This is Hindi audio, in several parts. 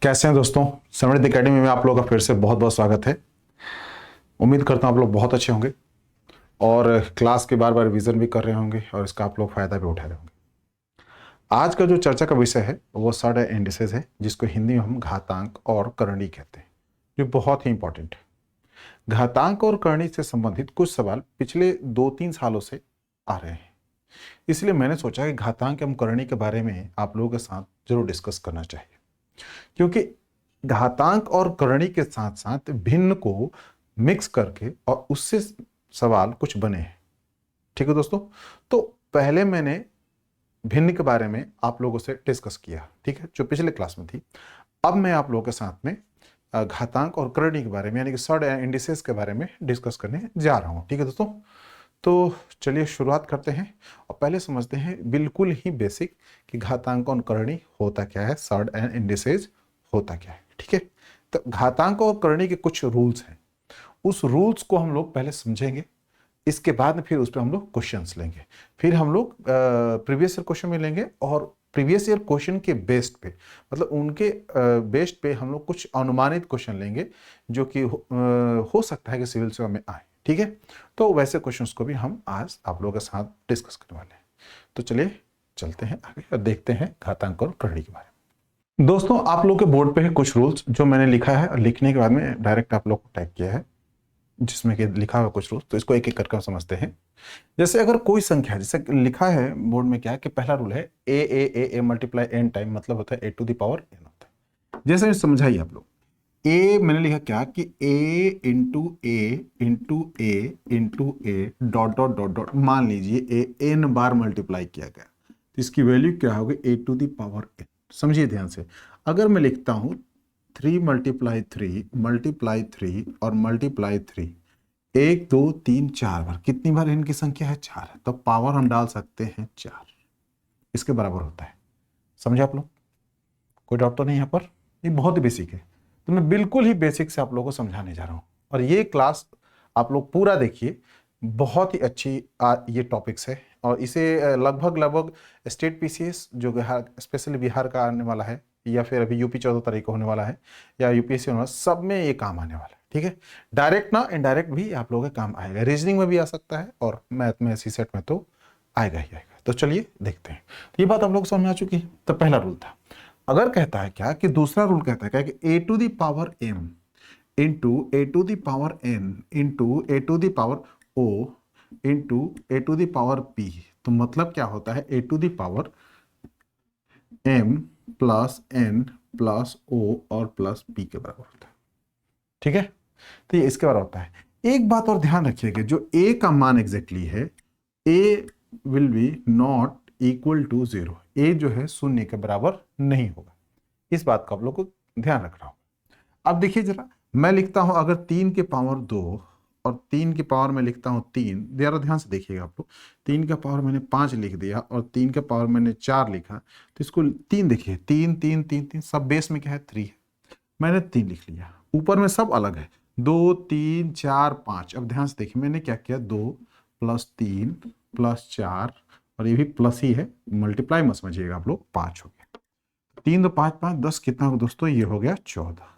कैसे हैं दोस्तों। समृद्ध एकेडमी में आप लोगों का फिर से बहुत बहुत स्वागत है। उम्मीद करता हूं आप लोग बहुत अच्छे होंगे और क्लास के बार बार रिवीजन भी कर रहे होंगे और इसका आप लोग फायदा भी उठा रहे होंगे। आज का जो चर्चा का विषय है वो सड इंडिसेस है, जिसको हिंदी में हम घातांक और करणी कहते हैं, जो बहुत ही इंपॉर्टेंट है। घातांक और करणी से संबंधित कुछ सवाल पिछले 2-3 सालों से आ रहे हैं, इसलिए मैंने सोचा कि घातांक एवं करणी के बारे में आप लोगों के साथ जरूर डिस्कस करना चाहिए, क्योंकि घातांक और करणी के साथ साथ भिन्न को मिक्स करके और उससे सवाल कुछ बने हैं। ठीक है दोस्तों, तो पहले मैंने भिन्न के बारे में आप लोगों से डिस्कस किया, ठीक है, जो पिछले क्लास में थी। अब मैं आप लोगों के साथ में घातांक और करणी के बारे में यानी कि सड इंडिसेस के बारे में डिस्कस करने जा रहा हूं। ठीक है दोस्तों, तो चलिए शुरुआत करते हैं और पहले समझते हैं बिल्कुल ही बेसिक कि घातांक और करणी होता क्या है, सड एंड इंडिसेस होता क्या है। ठीक है, तो घातांक और करणी के कुछ रूल्स हैं, उस रूल्स को हम लोग पहले समझेंगे। इसके बाद में फिर उस पर हम लोग क्वेश्चंस लेंगे, फिर हम लोग प्रीवियस ईयर क्वेश्चन में लेंगे और प्रीवियस ईयर क्वेश्चन के बेस्ड पे मतलब उनके बेस्ड पे हम लोग कुछ अनुमानित क्वेश्चन लेंगे जो कि हो सकता है कि सिविल सेवा में आए। ठीक है, तो वैसे क्वेश्चंस को भी हम आज आप लोगों के साथ डिस्कस करने वाले हैं। तो चलिए चलते हैं आगे और देखते हैं घातांक और करणी के बारे में। दोस्तों, आप लोग के बोर्ड पे है कुछ रूल्स जो मैंने लिखा है और लिखने के बाद में डायरेक्ट आप लोग को टैग किया है, जिसमें कि लिखा हुआ कुछ रूल्स। तो इसको एक एक करके हम समझते हैं। जैसे अगर कोई संख्या, जैसे लिखा है बोर्ड में क्या है कि पहला रूल है ए मल्टीप्लाई एन टाइम, मतलब होता है A to the power N होता है। जैसे समझाइए आप लोग, ए मैंने लिखा क्या कि A into A dot dot dot dot, मान लीजिए ए एन बार मल्टीप्लाई किया गया, तो इसकी वैल्यू क्या होगी ए टू द पावर एन। समझिए ध्यान से, अगर मैं लिखता हूं 3 मल्टीप्लाई थ्री और मल्टीप्लाई 3, 1 2 3 4 बार, कितनी बार इनकी संख्या है 4 है, तो पावर हम डाल सकते हैं 4, इसके बराबर होता है। समझे आप लोग, कोई डाउट तो नहीं यहाँ पर? ये बहुत ही बेसिक है, तो मैं बिल्कुल ही बेसिक से आप लोगों को समझाने जा रहा हूँ और ये क्लास आप लोग पूरा देखिए। बहुत ही अच्छी ये टॉपिक्स है और इसे लगभग स्टेट पीसीएस जो बिहार, स्पेशली बिहार का आने वाला है, या फिर अभी यूपी 14 तारीख को होने वाला है, या यूपीएससी होने वाला, सब में ये काम आने वाला है। ठीक है, डायरेक्ट ना इनडायरेक्ट भी आप लोगों के काम आएगा, रीजनिंग में भी आ सकता है और मैथ में, सीसेट में तो आएगा ही आएगा। तो चलिए देखते हैं, ये बात आप लोग को समझ में आ चुकी है। तो पहला रूल था, अगर कहता है क्या कि दूसरा रूल कहता है क्या कि A to the power M into A to the power N into A to the power O into A to the power P, तो मतलब क्या होता है A to the power M plus N plus O और प्लस पी के बराबर होता है। ठीक है, तो ये इसके बराबर होता है। एक बात और ध्यान रखिएगा, जो ए का मान एग्जैक्टली है, A will be not equal to 0, A जो है शून्य के बराबर नहीं होगा। इस बात का आप लोग को ध्यान रखना होगा। अब देखिए जरा, मैं लिखता हूं अगर 3 के पावर 2 और 3 के पावर में लिखता हूं 3, जरा ध्यान से देखिएगा आप लोग, 3 का पावर मैंने 5 लिख दिया और 3 का पावर मैंने 4 लिखा, तो इसको 3 देखिए, 3 3 3 3, सब बेस में क्या है 3 है, मैंने 3 लिख लिया, ऊपर में सब अलग है 2 3 4 5। अब ध्यान से देखिए मैंने क्या किया, 2 प्लस 3 प्लस 4 और ये भी प्लस ही है, मल्टीप्लाई मत समझिएगा आप लोग, 5 हो गया, 3 2 5 5 10, कितना हो दोस्तों, ये हो गया 14।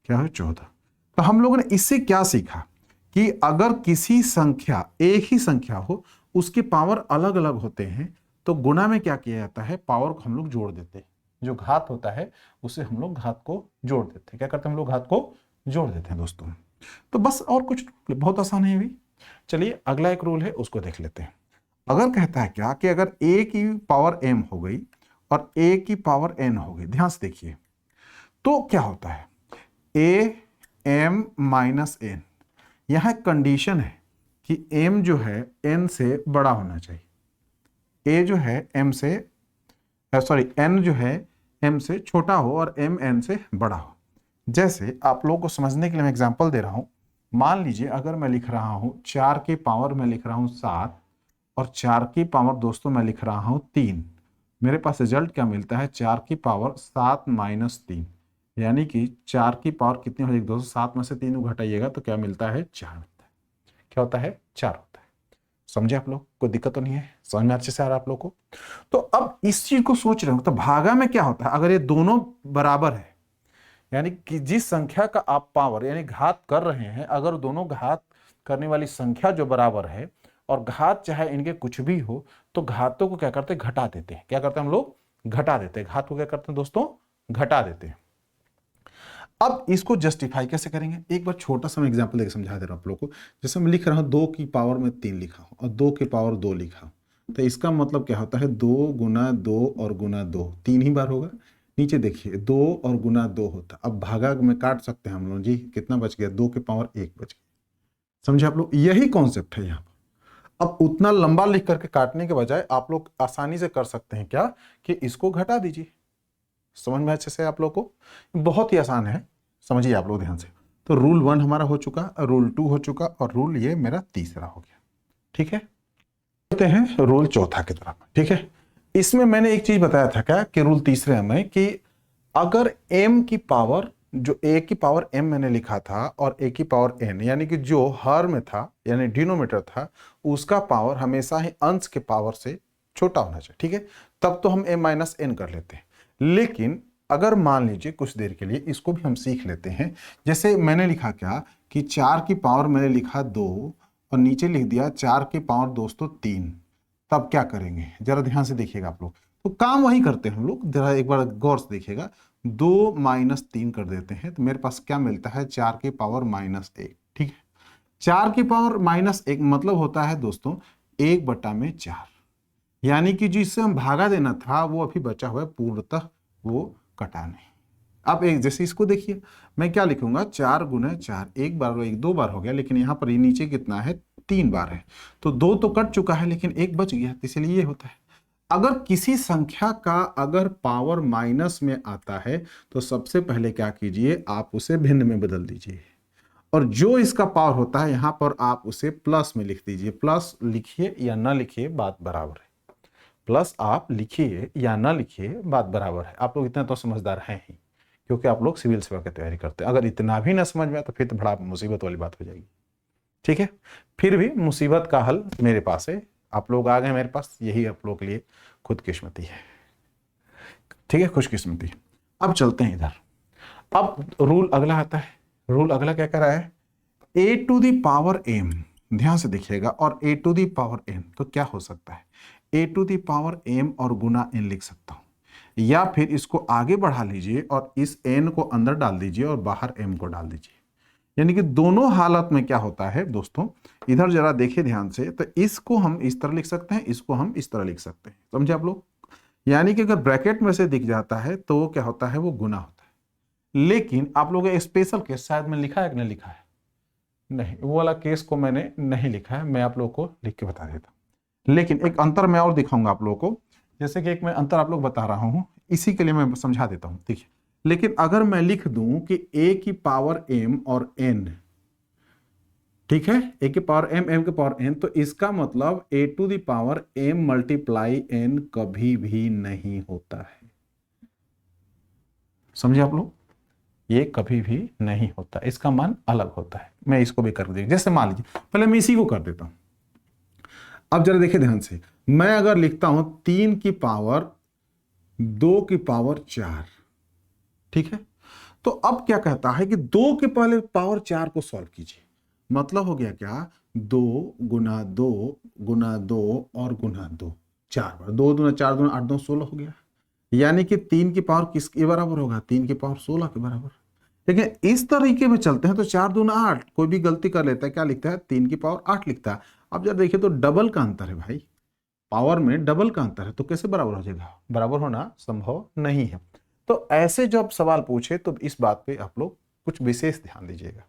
क्या है 14। तो हम लोगों ने इससे क्या सीखा कि अगर किसी संख्या, एक ही संख्या हो, उसके पावर अलग अलग होते हैं, तो गुणा में क्या किया जाता है, पावर को हम लोग जोड़ देते हैं, जो घात होता है उसे हम लोग घात को जोड़ देते हैं। क्या करते हैं हम लोग, घात को जोड़ देते हैं दोस्तों। तो बस, और कुछ बहुत आसान है भी। चलिए अगला एक रूल है उसको देख लेते हैं। अगर कहता है क्या कि अगर ए की पावर एम हो गई और ए की पावर एन हो गई, ध्यान से देखिए, तो क्या होता है, ए एम माइनस एन, यहां कंडीशन है कि एम जो है एन से बड़ा होना चाहिए, ए जो है एम से, सॉरी एन जो है एम से छोटा हो और एम एन से बड़ा हो। जैसे आप लोगों को समझने के लिए मैं एग्जांपल दे रहा हूं, मान लीजिए अगर मैं लिख रहा हूं 4 की पावर में लिख रहा हूं 7 और 4 की पावर दोस्तों मैं लिख रहा हूं 3, मेरे पास रिजल्ट क्या मिलता है, 4 की पावर 7 माइनस 3, यानी कि 4 की पावर कितनी हो जाएगी दोस्तों, 7 में से 3 को घटाइएगा तो क्या मिलता है, 4 मिलता है। क्या होता है, 4 होता है। समझे आप लोग, कोई दिक्कत तो नहीं है, समझ में अच्छे से आ रहा है आप लोग को? तो अब इस चीज को सोच रहे हो तो भागा में क्या होता है, अगर ये दोनों बराबर है यानी कि जिस संख्या का आप पावर यानी घात कर रहे हैं, अगर दोनों घात करने वाली संख्या जो बराबर है और घात चाहे इनके कुछ भी हो, तो घातों को क्या करते हैं, घटा देते हैं। क्या करते हैं हम लोग, घटा देते हैं। घात को क्या करते हैं दोस्तों, घटा देते हैं। अब इसको जस्टिफाई कैसे करेंगे, एक बार छोटा सा मैं एग्जांपल देकर समझा दे रहा हूं आप लोगों को। जैसे मैं लिख रहा हूं 2 की पावर में 3 लिखा हूं और 2 की पावर 2 लिखा हूं, तो इसका मतलब क्या होता है, 2 गुना 2 और गुना 2 3 ही बार होगा। नीचे देखिए 2 और गुना 2 होता, अब भागा में काट सकते हैं हम लोग जी, कितना बच गया, 2 के पावर 1 बच गया। समझे आप लोग, यही कॉन्सेप्ट है यहाँ पर। अब उतना लंबा लिख करके काटने के बजाय आप लोग आसानी से कर सकते हैं क्या, कि इसको घटा दीजिए। समझ में अच्छे से आप लोग को, बहुत ही आसान है, समझिए आप लोग ध्यान से। तो रूल 1 हमारा हो चुका, रूल 2 हो चुका और रूल ये मेरा तीसरा हो गया। ठीक है, चलते हैं रूल चौथा की तरफ। ठीक है, इसमें मैंने एक चीज बताया था क्या, कि रूल तीसरे में कि अगर m की पावर, जो a की पावर m मैंने लिखा था और a की पावर n, यानी कि जो हर में था यानी डिनोमिनेटर था, उसका पावर हमेशा ही अंश के पावर से छोटा होना चाहिए। ठीक है, तब तो हम m माइनस n कर लेते हैं। लेकिन अगर मान लीजिए कुछ देर के लिए इसको भी हम सीख लेते हैं, जैसे मैंने लिखा क्या कि 4 की पावर मैंने लिखा 2 और नीचे लिख दिया 4 की पावर दोस्तों 3, तब क्या करेंगे जरा ध्यान से देखिएगा आप लोग। तो काम वही करते हैं हम लोग, जरा एक बार गौर से देखिएगा। 2 माइनस 3 कर देते हैं तो मेरे पास क्या मिलता है, 4 की पावर माइनस 1। ठीक है, 4 की पावर माइनस 1 मतलब होता है दोस्तों 1/4, यानी कि जिससे हम भागा देना था वो अभी बचा हुआ है, पूर्णतः वो कटा नहीं। अब एक जैसे इसको देखिए, मैं क्या लिखूंगा, 4 गुना 4, एक बार एक 2 बार हो गया, लेकिन यहाँ पर ये नीचे कितना है, 3 बार है, तो 2 तो कट चुका है लेकिन एक बच गया, इसलिए ये होता है। अगर किसी संख्या का अगर पावर माइनस में आता है तो सबसे पहले क्या कीजिए, आप उसे भिन्न में बदल दीजिए, और जो इसका पावर होता है यहां पर आप उसे प्लस में लिख दीजिए। प्लस लिखिए या ना लिखिए बात बराबर है, प्लस आप लिखिए या ना लिखिए बात बराबर है। आप लोग इतना तो समझदार हैं ही, क्योंकि आप लोग सिविल सेवा की तैयारी करते हैं। अगर इतना भी ना समझ में आए तो फिर तो बड़ा मुसीबत वाली बात हो जाएगी। ठीक है, फिर भी मुसीबत का हल मेरे पास है, आप लोग आ गए मेरे पास, यही आप लोग के लिए खुदकिस्मती है। ठीक है, खुशकिस्मती। अब चलते हैं इधर। अब रूल अगला आता है, रूल अगला क्या कर रहा है, a to the power m, ध्यान से देखिएगा, और a to the power n, तो क्या हो सकता है, a to the power m और गुना n लिख सकता हूं, या फिर इसको आगे बढ़ा लीजिए और इस n को अंदर डाल दीजिए और बाहर m को डाल दीजिए। यानी कि दोनों हालत में क्या होता है दोस्तों, इधर जरा देखिए ध्यान से, तो इसको हम इस तरह लिख सकते हैं, इसको हम इस तरह लिख सकते हैं। समझे आप लोग, यानी कि अगर ब्रैकेट में से दिख जाता है तो क्या होता है, वो गुना होता है। लेकिन आप लोगों का स्पेशल केस शायद मैंने लिखा है कि नहीं लिखा है, नहीं, वो वाला केस को मैंने नहीं लिखा है, मैं आप लोगों को लिख के बता देता हूं। लेकिन एक अंतर मैं और दिखाऊंगा आप लोगों को, जैसे कि एक मैं अंतर आप लोग बता रहा हूं, इसी के लिए मैं समझा देता हूं। देखिए, लेकिन अगर मैं लिख दूं कि a की पावर m और n, ठीक है, a की पावर m, m की पावर n, तो इसका मतलब a to the power m multiply n कभी भी नहीं होता है। समझे आप लोग, ये कभी भी नहीं होता, इसका मान अलग होता है। मैं इसको भी कर दूंगा, जैसे मान लीजिए पहले मैं इसी को कर देता हूं। अब जरा देखिए ध्यान से, मैं अगर लिखता हूं 3 की पावर 2 की पावर 4, ठीक है, तो अब क्या कहता है कि 2 के पहले पावर 4 को सॉल्व कीजिए, मतलब हो गया क्या, 2 गुना 2 गुना 2 और गुना 2, 4 बार, 2 दूना 4 दूना 8 2 16 हो गया। यानी कि 3 की पावर किसके बराबर होगा, 3 की पावर 16 के बराबर। लेकिन इस तरीके में चलते हैं तो 4 दूना 8, कोई भी गलती कर लेता है, क्या लिखता है, 3 की पावर 8 लिखता है। अब जब देखिए तो डबल का अंतर है भाई, पावर में डबल का अंतर है, तो कैसे बराबर हो जाएगा, बराबर होना संभव नहीं है। तो ऐसे जब सवाल पूछे तो इस बात पे आप लोग कुछ विशेष ध्यान दीजिएगा।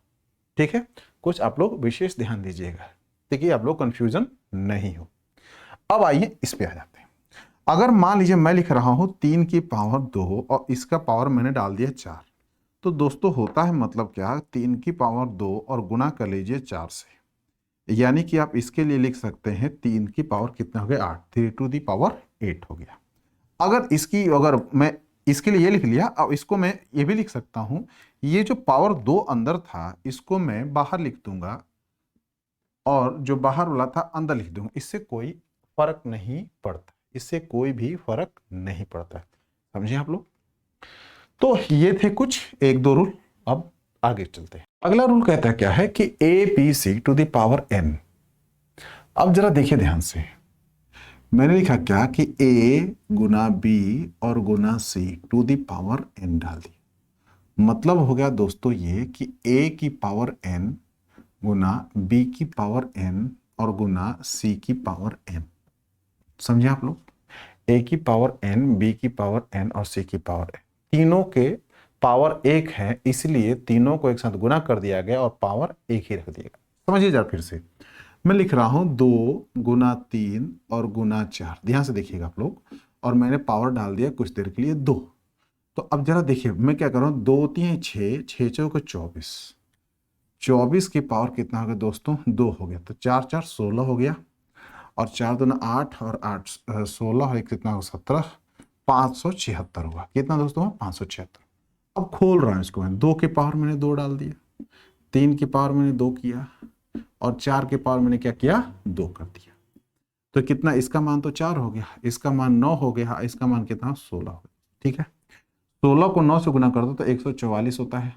ठीक है, कुछ आप लोग विशेष ध्यान दीजिएगा, देखिए आप लोग कंफ्यूजन नहीं हो। अब आइए इस पे आ जाते हैं। अगर मान लीजिए मैं लिख रहा हूं 3 की पावर 2 और इसका पावर मैंने डाल दिया 4, तो दोस्तों होता है मतलब क्या, 3 की पावर 2 और गुना कर लीजिए 4 से, यानी कि आप इसके लिए लिख सकते हैं 3 की पावर कितना हो गया, 8, 3 टू दी पावर 8 हो गया। अगर मैं इसके लिए ये लिख लिया, अब इसको मैं ये भी लिख सकता हूं, ये जो पावर 2 अंदर था इसको मैं बाहर लिख दूंगा और जो बाहर वाला था अंदर लिख दूंगा, इससे कोई फर्क नहीं पड़ता, इससे कोई भी फर्क नहीं पड़ता। समझे आप लोग, तो ये थे कुछ एक दो रूल। अब आगे चलते हैं। अगला रूल कहता है क्या है कि A B C to the power N. अब जरा देखिए ध्यान से, मैंने लिखा क्या कि ए गुना बी और गुना सी टू द पावर एन डाल दिया। मतलब हो गया दोस्तों ये कि ए की पावर एन गुना बी की पावर एन और गुना सी की पावर एन। समझे आप लोग? ए की पावर एन, बी की पावर एन और सी की पावर एन, तीनों के पावर एक है, इसलिए तीनों को एक साथ गुना कर दिया गया और पावर एक ही रख दिया गया। समझिए जरा फिर से, मैं लिख रहा हूं 2 गुना 3 और गुना 4। ध्यान से देखिएगा आप लोग, और मैंने पावर डाल दिया कुछ देर के लिए 2। तो अब जरा देखिए मैं क्या कर रहा हूं, 2 3 6, 6 चौके 24, 24 की पावर कितना हो गया दोस्तों? 2 हो गया। तो 4 4 16 हो गया, और 4 दूना 8 और 8 16 और कितना हो 17, 576 हुआ। कितना दोस्तों? 576। अब खोल रहा हूं इसको मैं, 2 की पावर मैंने 2 डाल दिया, 3 की पावर मैंने 2 किया, और 4 के पावर मैंने क्या किया? 2 कर दिया। तो कितना? इसका मान तो 4 हो गया, इसका मान 9 हो गया, इसका मान कितना? 16 हो गया। ठीक है, 16 को 9 से गुना कर दो तो 144 होता है।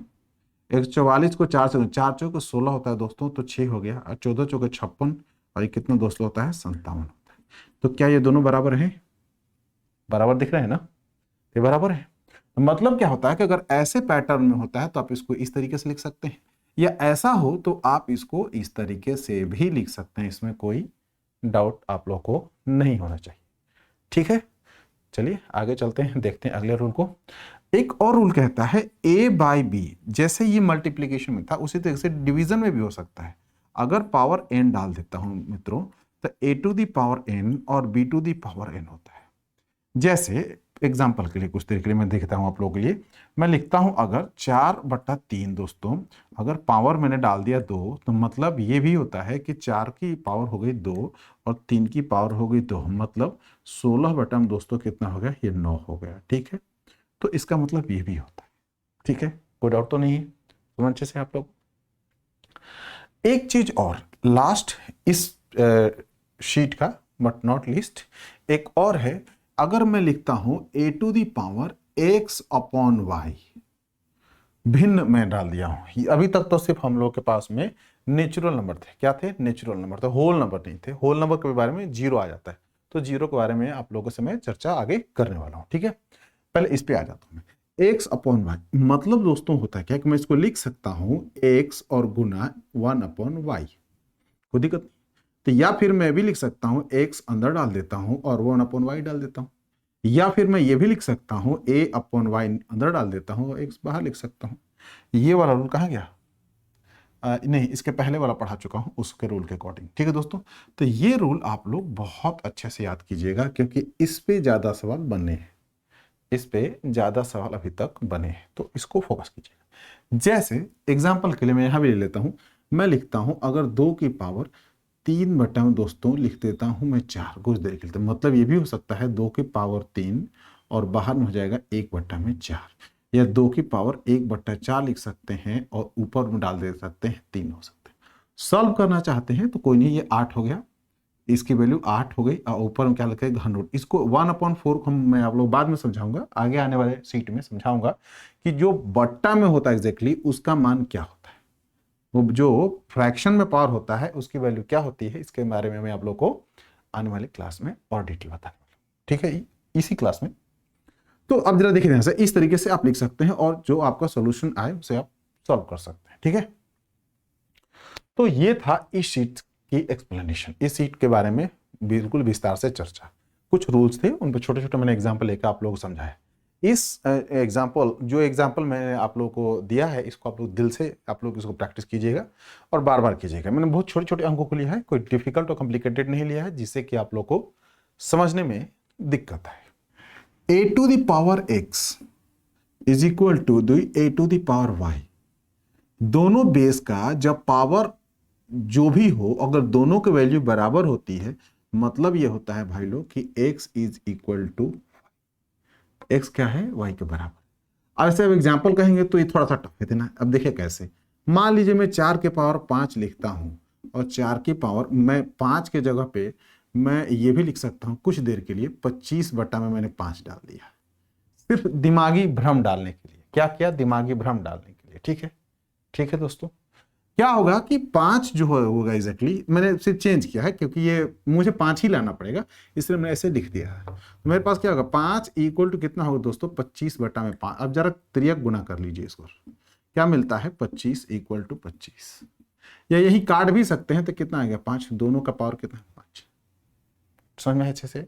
144 को 4 से, 4 चौके 16 होता है दोस्तों, तो 6 हो गया, और 14 चौके 56, और ये कितना दोस्तों होता है? 57 होता है। तो क्या ये दोनों बराबर हैं? बराबर दिख रहे हैं ना? ये बराबर है। मतलब क्या होता है कि अगर ऐसे पैटर्न में होता है तो आप इसको इस तरीके से लिख सकते हैं, या ऐसा हो तो आप इसको इस तरीके से भी लिख सकते हैं। इसमें कोई डाउट आप लोग को नहीं होना चाहिए। ठीक है, चलिए आगे चलते हैं, देखते हैं अगले रूल को। एक और रूल कहता है a बाई बी, जैसे ये मल्टीप्लीकेशन में था उसी तरीके से डिवीजन में भी हो सकता है। अगर पावर n डाल देता हूं मित्रों, तो a to the power n और b to the power n होता है। जैसे एग्जाम्पल के लिए कुछ देर के लिए मैं देखता हूं आप लोगों के लिए, मैं लिखता हूं अगर 4/3 दोस्तों, अगर पावर मैंने डाल दिया 2, तो मतलब ये भी होता है कि 4 की पावर हो गई 2 और 3 की पावर हो गई 2, मतलब 16 दोस्तों कितना हो गया? ये 9 हो गया। ठीक है, तो इसका मतलब ये भी होता है। ठीक है, कोई डाउट तो नहीं है? समझ अच्छे से आप लोग? एक चीज और लास्ट इस शीट का, बट नॉट लीस्ट, एक और है। अगर मैं लिखता हूं a to the power x upon Y, भिन्न मैं डाल दिया हूं। अभी तक तो सिर्फ हम लोग के पास में नेचुरल नंबर थे। क्या थे? नेचुरल नंबर थे, होल नंबर नहीं थे। होल नंबर के बारे में जीरो आ जाता है, तो जीरो के बारे में आप लोगों से मैं चर्चा आगे करने वाला हूं। ठीक है, पहले इस पे आ जाता हूं मैं। x अपॉन वाई मतलब दोस्तों होता है क्या कि मैं इसको लिख सकता हूं x और गुना 1 अपॉन वाई, कोई दिक्कत नहीं। तो या फिर मैं भी लिख सकता हूं x अंदर डाल देता हूं और 1 अपॉन वाई डाल देता हूं, या फिर मैं ये भी लिख सकता हूं a अपॉन वाई अंदर डाल देता हूं और x बाहर लिख सकता हूं। ये वाला रूल कहाँ गया? नहीं, इसके पहले वाला पढ़ा चुका हूं उसके रूल के अकॉर्डिंग। ठीक है दोस्तों, तो ये रूल आप लोग बहुत अच्छे से याद कीजिएगा, क्योंकि इस पे ज्यादा सवाल बने हैं, इस पे ज्यादा सवाल अभी तक बने हैं, तो इसको फोकस कीजिएगा। जैसे एग्जाम्पल के लिए मैं यहां भी ले लेता हूं, मैं लिखता हूं अगर 2 की पावर 3 दोस्तों लिख देता हूं मैं 4, कुछ देर के लिए। मतलब ये भी हो सकता है 2 की पावर 3 और बाहर में हो जाएगा 1/4, या 2 की पावर 1/4 लिख सकते हैं और ऊपर में डाल दे सकते हैं 3 हो सकते हैं। सॉल्व करना चाहते हैं तो कोई नहीं, ये 8 हो गया, इसकी वैल्यू 8 हो गई, और ऊपर में क्या लिखा है? घन रूट। इसको 1/4 मैं आप लोग बाद में समझाऊंगा, आगे आने वाले सीट में समझाऊंगा कि जो बट्टा में होता है एग्जैक्टली उसका मान क्या होता है, वो जो फ्रैक्शन में पावर होता है उसकी वैल्यू क्या होती है। इसके बारे में मैं आप लोग को आने वाली क्लास में और डिटेल बताने वाला हूं। ठीक है, इसी क्लास में। तो अब जरा देखिए ध्यान से, इस तरीके से आप लिख सकते हैं और जो आपका सॉल्यूशन आए उसे आप सॉल्व कर सकते हैं। ठीक है, तो ये था इस शीट की एक्सप्लेनेशन, इस शीट के बारे में बिल्कुल विस्तार से चर्चा। कुछ रूल्स थे, उन पर छोटे छोटे मैंने एग्जाम्पल लेकर आप लोगों को समझाया। इस जो एग्जाम्पल मैंने आप लोगों को दिया है, इसको आप लोग दिल से आप लोग इसको प्रैक्टिस कीजिएगा और बार बार कीजिएगा। मैंने बहुत छोटे छोटे अंकों को लिया है, कोई डिफिकल्ट और कॉम्प्लिकेटेड नहीं लिया है, जिससे कि आप लोग को समझने में दिक्कत है। a to the power x is equal to a to the power y, दोनों बेस का जब पावर जो भी हो अगर दोनों की वैल्यू बराबर होती है, मतलब ये होता है भाई लोग कि x is equal to, x क्या है? y के बराबर। अब ऐसे अब एग्जाम्पल कहेंगे तो ये थोड़ा सा टफ है ना। अब देखिए कैसे, मान लीजिए मैं 4 के पावर 5 लिखता हूं, और 4 की पावर मैं 5 के जगह पे मैं ये भी लिख सकता हूं कुछ देर के लिए 25 बटा में मैंने 5 डाल दिया। सिर्फ दिमागी भ्रम डालने के लिए। क्या किया? दिमागी भ्रम डालने के लिए। ठीक है, ठीक है दोस्तों। क्या होगा कि 5 जो होगा एग्जैक्टली, मैंने सिर्फ चेंज किया है क्योंकि ये मुझे 5 ही लाना पड़ेगा, इसलिए मैंने ऐसे लिख दिया है। तो मेरे पास क्या होगा? 5 इक्वल टू कितना होगा दोस्तों? 25/5। अब जरा त्रियक गुना कर लीजिए इसको, क्या मिलता है? 25 इक्वल टू 25। या यही काट भी सकते हैं तो कितना आ गया? 5। दोनों का पावर कितना? 5। समझ में अच्छे से?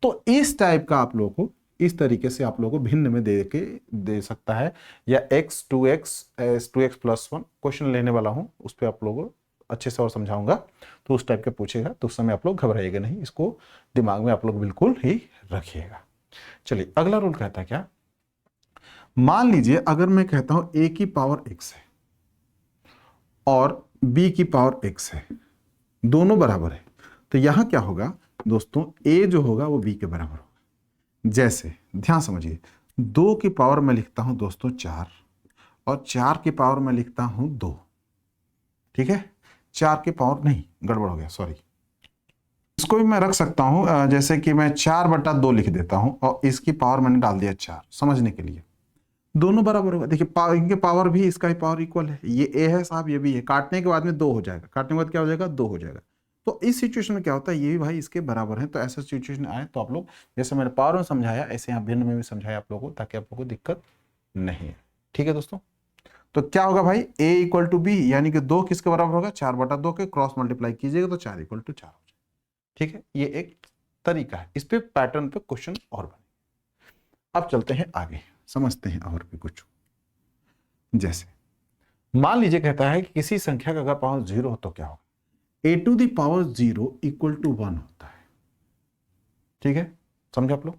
तो इस टाइप का आप लोगों को, इस तरीके से आप लोगों को भिन्न में दे सकता है, या x 2x प्लस 1 क्वेश्चन लेने वाला हूं, उस पर आप लोगों को अच्छे से और समझाऊंगा, तो उस टाइप के पूछेगा तो उस समय आप लोग घबराइएगा नहीं, इसको दिमाग में आप लोग बिल्कुल ही रखिएगा। चलिए अगला रूल कहता है क्या? मान लीजिए अगर मैं कहता हूं a की पावर x है और b की पावर x है, दोनों बराबर है, तो यहां क्या होगा दोस्तों? a जो होगा वो b के बराबर होगा। जैसे ध्यान समझिए, 2 की पावर में लिखता हूं दोस्तों 4 और 4 की पावर में लिखता हूं 2। ठीक है, 4 की पावर नहीं, गड़बड़ हो गया, सॉरी। इसको भी मैं रख सकता हूं जैसे कि मैं 4/2 लिख देता हूं और इसकी पावर मैंने डाल दिया 4, समझने के लिए। दोनों बराबर होगा। देखिए इनके पावर भी, इसका ही पावर इक्वल है। ये a है साहब, ये भी है। काटने के बाद में 2 हो जाएगा, काटने के बाद क्या हो जाएगा? 2 हो जाएगा। तो इस सिचुएशन में क्या होता है? ये भी भाई इसके बराबर है। तो ऐसा सिचुएशन आए तो आप लोग, जैसे मैंने पावर में समझाया ऐसे यहाँ भिन्न में भी समझाया आप लोगों को, ताकि आप लोगों को दिक्कत नहीं है। ठीक है दोस्तों, तो क्या होगा भाई? a इक्वल टू बी, यानी कि 2 किसके बराबर होगा? 4/2 के, क्रॉस मल्टीप्लाई कीजिएगा तो 4 इक्वल टू 4 हो जाएगा। ठीक है, ये एक तरीका है, इस पे पैटर्न पे क्वेश्चन और बने। अब चलते हैं आगे, समझते हैं और भी कुछ। जैसे मान लीजिए कहता है कि किसी संख्या का अगर पावर 0 हो तो क्या होगा? a to the power 0 equal to 1 होता है। ठीक है, समझे आप लोग?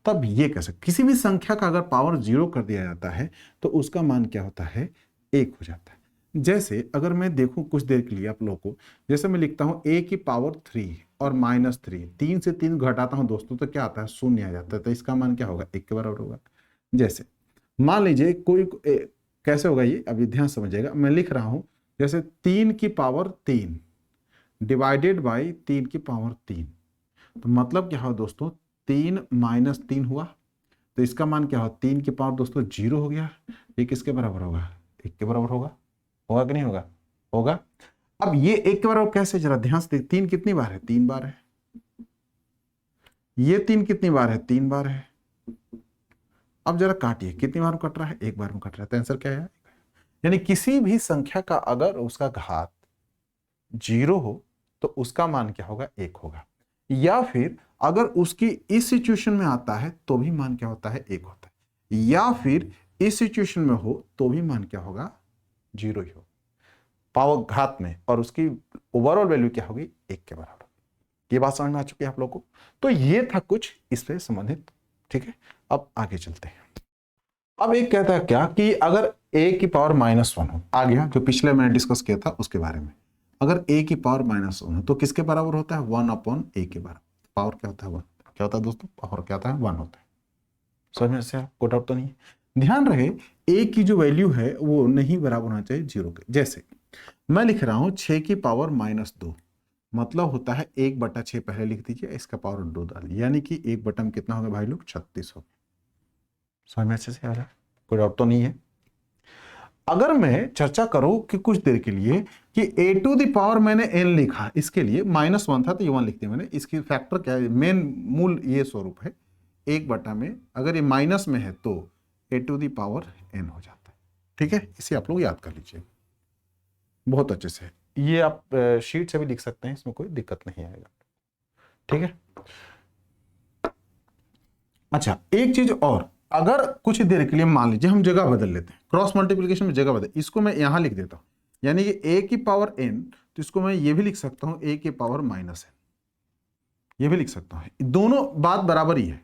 तब ये कैसे? किसी भी संख्या का अगर पावर 0 कर दिया जाता है तो उसका मान क्या होता है? 1 हो जाता है। जैसे अगर मैं देखूं कुछ देर के लिए आप लोगों को, जैसे मैं लिखता हूं a की पावर 3 और -3, 3 से 3 घटाता हूं दोस्तों तो क्या आता है? 0 आ जाता है। तो इसका मान क्या होगा? 1 के बराबर होगा। जैसे मान लीजिए कोई कैसे होगा ये, अभी ध्यान समझिएगा। मैं लिख रहा हूं जैसे 3 की पावर 3 डिवाइडेड बाई 3 की पावर 3, तो मतलब क्या हुआ दोस्तों? 3 - 3 हुआ, तो इसका मान क्या हुआ? 3 की पावर दोस्तों 0 हो गया। ये किसके बराबर होगा? 1 के बराबर होगा। होगा कि नहीं होगा? होगा। अब ये 1 के बराबर कैसे? जरा ध्यान से देख, 3 कितनी बार है? 3 बार है। ये 3 कितनी बार है? 3 बार है। अब जरा काटिए, कितनी बार में कट रहा है? 1 बार में कट रहा है। तो आंसर क्या है? यानी किसी भी संख्या का अगर उसका घात 0 हो तो उसका मान क्या होगा? 1 होगा। या फिर अगर उसकी इस सिचुएशन में आता है तो भी मान क्या होता है? 1 होता है। या फिर इस सिचुएशन में हो तो भी मान क्या होगा? 0 ही हो, पावर घात में, और उसकी ओवरऑल वैल्यू क्या होगी? 1 के बराबर। ये बात समझ में आ चुकी है आप लोगों को? तो ये था कुछ इससे संबंधित। ठीक है, अब आगे चलते हैं। अब एक कहता है क्या कि अगर a की पावर -1 हो, आ गया जो पिछले मैंने डिस्कस किया था उसके बारे में। अगर a की पावर -1 हो तो किसके बराबर होता है? 1/a के बराबर। पावर क्या होता है? 1। क्या होता है दोस्तों? पावर क्या होता है? 1 होता है। समझ में से कोई डाउट तो नहीं है? ध्यान रहे a की जो वैल्यू है वो नहीं बराबर होना चाहिए 0 के। जैसे मैं लिख रहा हूं 6 की पावर -2, मतलब होता है 1/6 पहले लिख दीजिए, इसका पावर 2 डालिए, यानी कि 1 में कितना होगा भाई लोग? 36 होगा। समझ में अच्छे से आ रहा है? कोई डाउट तो नहीं है? अगर मैं चर्चा करूं कि कुछ देर के लिए कि a टू द पावर मैंने n लिखा, इसके लिए -1 था तो ये 1 लिख दिया मैंने। इसकी फैक्टर क्या है? मेन मूल ये स्वरूप है 1 में, अगर ये माइनस में है तो a to the power n हो जाता है। ठीक है, इसे आप लोग याद कर लीजिए बहुत अच्छे से। ये आप शीट से भी लिख सकते हैं, इसमें कोई दिक्कत नहीं आएगा। ठीक है, अच्छा एक चीज और, अगर कुछ देर के लिए मान लीजिए हम जगह बदल लेते हैं, क्रॉस मल्टीप्लिकेशन में जगह बदल, इसको मैं यहां लिख देता हूं, यानी कि a की पावर n, तो इसको मैं ये भी लिख सकता हूं a की पावर -n, ये भी लिख सकता हूं। दोनों बात बराबर ही है।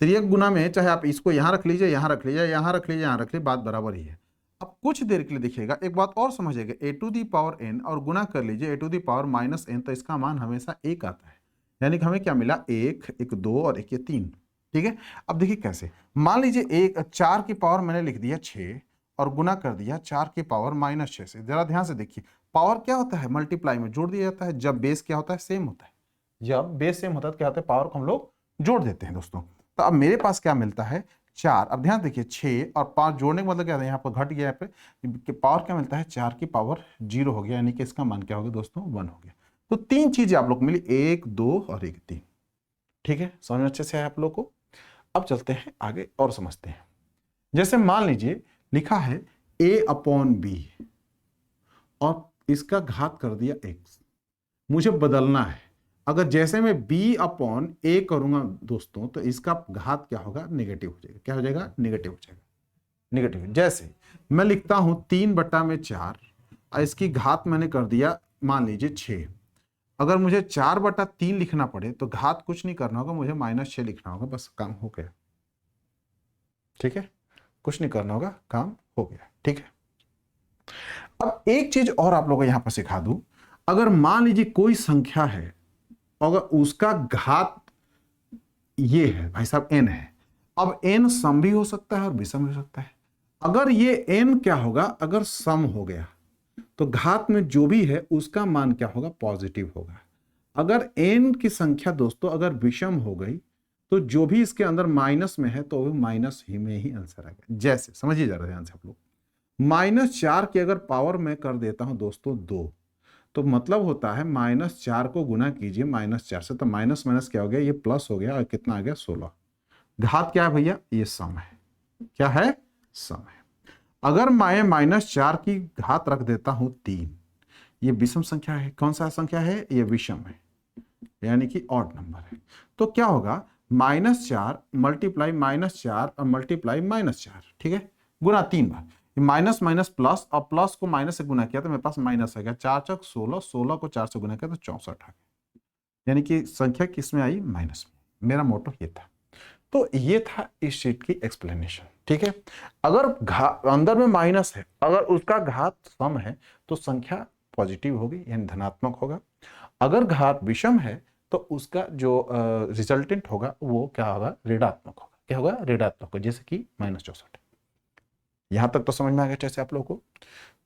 त्रियक गुना में चाहे आप इसको यहां रख लीजिए, यहां रख लीजिए, यहां रख लीजिए, यहां रख लीजिए, बात बराबर ही है। अब कुछ देर के लिए देखिएगा, एक बात और समझिएगा, a to the power n और गुना कर लीजिए a to the power -n, तो इसका मान हमेशा 1 आता है। यानी कि हमें क्या मिला? 1, 1 2 और 1 ये 3। ठीक है, अब देखिए कैसे। मान लीजिए 4 की पावर मैंने लिख दिया 6 और गुना कर दिया 4 की पावर -6 से। जरा ध्यान से देखिए, पावर क्या होता है? मल्टीप्लाई में जोड़ दिया जाता है। जब बेस क्या होता है? सेम होता है। जब बेस सेम होता है तो क्या होता है? पावर को हम लोग जोड़ देते हैं दोस्तों। तो अब मेरे पास क्या मिलता है 4। अब ध्यान देखिए 6 और 5 जोड़ने का मतलब क्या है, यहाँ पर घट गया, यहाँ पे पावर क्या मिलता है, 4 की पावर 0 हो गया, यानी कि इसका मान क्या हो गया दोस्तों, 1 हो गया। तो 3 चीजें आप लोग को मिली, 1 2 और 1 3। ठीक है, समझ में अच्छे से है आप लोग को। अब चलते हैं आगे और समझते हैं। जैसे मान लीजिए लिखा है a/b और इसका घात कर दिया x, मुझे बदलना है। अगर जैसे मैं b/a करूंगा दोस्तों, तो इसका घात क्या होगा, नेगेटिव हो जाएगा। क्या हो जाएगा, नेगेटिव हो जाएगा। नेगेटिव जैसे मैं लिखता हूं 3/4 और इसकी घात मैंने कर दिया मान लीजिए 6। अगर मुझे 4/3 लिखना पड़े तो घात कुछ नहीं करना होगा, मुझे -6 लिखना होगा, बस काम हो गया। ठीक है, कुछ नहीं करना होगा, काम हो गया। ठीक है, अब एक चीज और आप लोगों को यहां पर सिखा दूं। अगर मान लीजिए कोई संख्या है, अगर उसका घात ये है भाई साहब n है, अब n सम भी हो सकता है और विषम भी हो सकता है। अगर ये n क्या होगा, अगर सम हो गया तो घात में जो भी है उसका मान क्या होगा, पॉजिटिव होगा। अगर n की संख्या दोस्तों अगर विषम हो गई तो जो भी इसके अंदर माइनस में है तो वो माइनस ही में ही आंसर आएगा। जैसे समझिए जरा ध्यान से आप लोग, -4 की अगर पावर मैं कर देता हूं दोस्तों 2, तो मतलब होता है -4 को गुना कीजिए -4 से, तो माइनस माइनस क्या हो गया, ये प्लस हो गया और कितना आ गया, 16। घात क्या है भैया, ये सम है। क्या है, सम है। अगर मैं -4 की घात रख देता हूं 3, ये विषम संख्या है। कौन सा संख्या है, ये विषम है, यानी कि ऑड नंबर है। तो क्या होगा, -4 मल्टीप्लाई -4 और मल्टीप्लाई -4, ठीक है, गुना 3 बार, माइनस माइनस प्लस, और प्लस को माइनस से गुना किया तो मेरे पास माइनस आ गया। 4 चौक 16, 16 को 4 से गुना किया तो 64 आ गया, यानी कि संख्या किस में आई, माइनस में। मेरा मोटो ये था। तो ये था इस शीट की एक्सप्लेनेशन। ठीक है, अगर अंदर में माइनस है, अगर उसका घात सम है तो संख्या पॉजिटिव होगी, यानी धनात्मक होगा। अगर घात विषम है तो उसका जो रिजल्टेंट होगा वो क्या होगा, ऋणात्मक होगा। क्या होगा, ऋणात्मक होगा, जैसे कि -64। यहां तक तो समझ में आ गया जैसे आप लोगों को।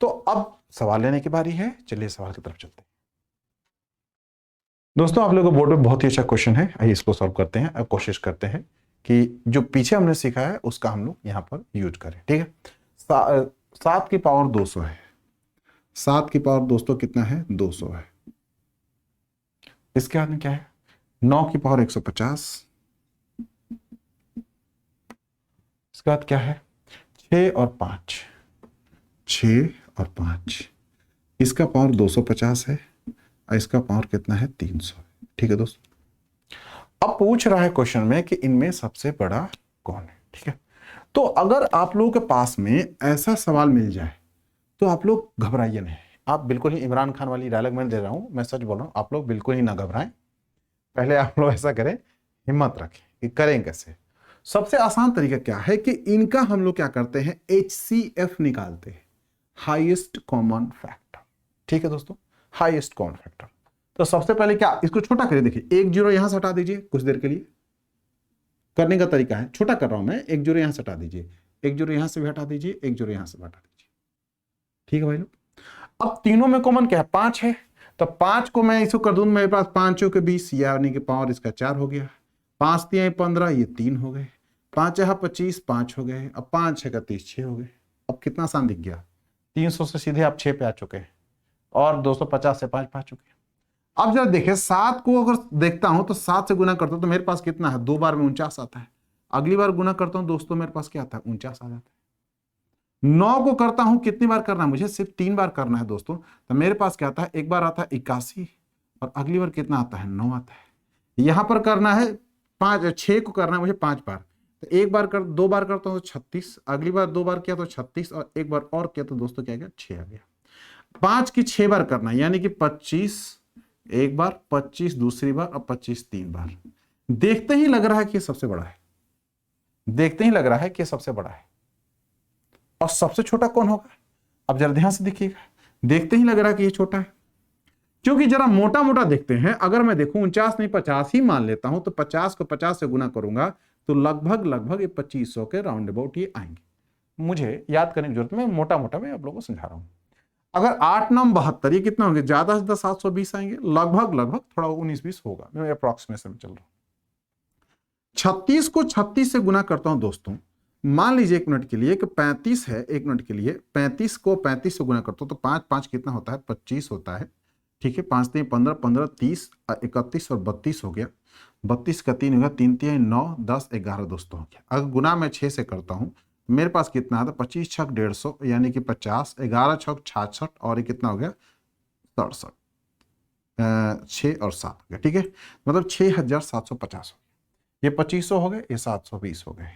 तो अब सवाल लेने की बारी है, चलिए सवाल की तरफ चलते हैं। दोस्तों आप लोगों को बोर्ड में बहुत ही अच्छा क्वेश्चन है, आइए इसको सॉल्व करते हैं। अब कोशिश करते हैं कि जो पीछे हमने सीखा है उसका हम लोग यहां पर यूज करें। ठीक है, 7 की पावर 200 है। 7 की पावर दोस्तों कितना है, 200 है। इसके बाद में क्या है, 9 की पावर 150। इसके बाद क्या है, 6 और 5, 6 और 5, इसका पावर 250 है और इसका पावर कितना है, 300 है। ठीक है दोस्तों, अब पूछ रहा है क्वेश्चन में कि इनमें सबसे बड़ा कौन है। ठीक है, तो अगर आप लोगों के पास में ऐसा सवाल मिल जाए तो आप लोग घबराइए नहीं। आप बिल्कुल ही इमरान खान वाली डायलॉग मैं दे रहा हूं, मैं सच बोल रहा हूं, आप लोग बिल्कुल ही ना घबराएं। पहले आप लोग ऐसा करें, हिम्मत रखें कि करें कैसे। सबसे आसान तरीका क्या है कि इनका हम लोग क्या करते हैं, HCF निकालते हैं, हाईएस्ट कॉमन फैक्टर। ठीक है दोस्तों, हाईएस्ट कॉमन फैक्टर। तो सबसे पहले क्या, इसको छोटा करिए। देखिए 1 0 यहां से हटा दीजिए, कुछ देर के लिए करने का तरीका है, छोटा कर रहा हूं मैं। 1 0 यहां से हटा दीजिए, 1 0 यहां से भी हटा दीजिए, 1 0 यहां से भी हटा दीजिए। ठीक है भाई लोग, अब तीनों में कॉमन क्या है, 5 है। तो 5 को मैं इसको कर दूं, मेरे पास 5 के 20, यानी कि पावर इसका 4 हो गया। 5 3 15, ये 3 हो गए। 5 यहाँ 25, 5 हो गए। अब 5 6 30, 6 हो गए। अब कितना आसान दिख गया, 300 से सीधे आप 6 पे आ चुके हैं और 250 से 5 पा चुके हैं। अब जरा देखिए, 7 को अगर देखता हूं तो 7 से गुना करता हूं तो मेरे पास कितना है, 2 बार में 49 आता है। अगली बार गुना करता हूं दोस्तों, मेरे पास क्या आता है, 49 आ जाता है। 9 को करता हूं, कितनी बार करना है मुझे, सिर्फ 3 बार करना है दोस्तों, तो मेरे पास क्या आता है, एक बार आता है 81 और अगली बार कितना आता है, 9 आता है। यहां पर करना है 6 को करना है मुझे 5 बार, तो एक बार कर 2 बार करता हूं तो 36, अगली बार 2 बार किया तो 36 और एक बार और किया तो दोस्तों क्या गया, 6 आ गया। 5 की 6 बार करना है, यानी कि 25 एक बार, 25 दूसरी बार और 25 3 बार। देखते ही लग रहा है कि सबसे बड़ा है, देखते ही लग रहा है कि सबसे बड़ा है। और सबसे छोटा कौन होगा, अब जरा ध्यान से देखिएगा, देखते ही लग रहा है कि ये छोटा है, क्योंकि जरा मोटा मोटा देखते हैं। अगर मैं देखूं 49 नहीं 50 ही मान लेता हूं, तो 50 को 50 से गुना करूंगा तो लगभग लगभग ये 2500 के राउंड अबाउट ये आएंगे। मुझे याद करने की जरूरत में मोटा मोटा मैं आप लोगों को समझा रहा हूं। अगर 8 9 72, ये कितना होंगे, ज्यादा से ज्यादा 720 आएंगे, लगभग लगभग थोड़ा 19-20 होगा, मैं अप्रोक्सीमेशन में चल रहा हूं। 36 को 36 से गुना करता हूं दोस्तों, मान लीजिए 1 मिनट के लिए कि 35 है, 1 मिनट के लिए 35 को 35 से गुना करता हूं तो 5 5 कितना होता है, 25 होता है। ठीक है, 5 3 15 15 30 31 और 32 हो गया। 32 का 3 होगा, 3 3 9 10 11 दोस्तों हो गया। अगर गुना मैं 6 से करता हूं, मेरे पास कितना आता है, 25 छक 150 यानी कि 50, 11 छक 66 और ये कितना हो गया 67, 6 और 7 हो गया। ठीक है, मतलब 6750 हो गया। ये 2500 हो गए, ये 720 हो गए।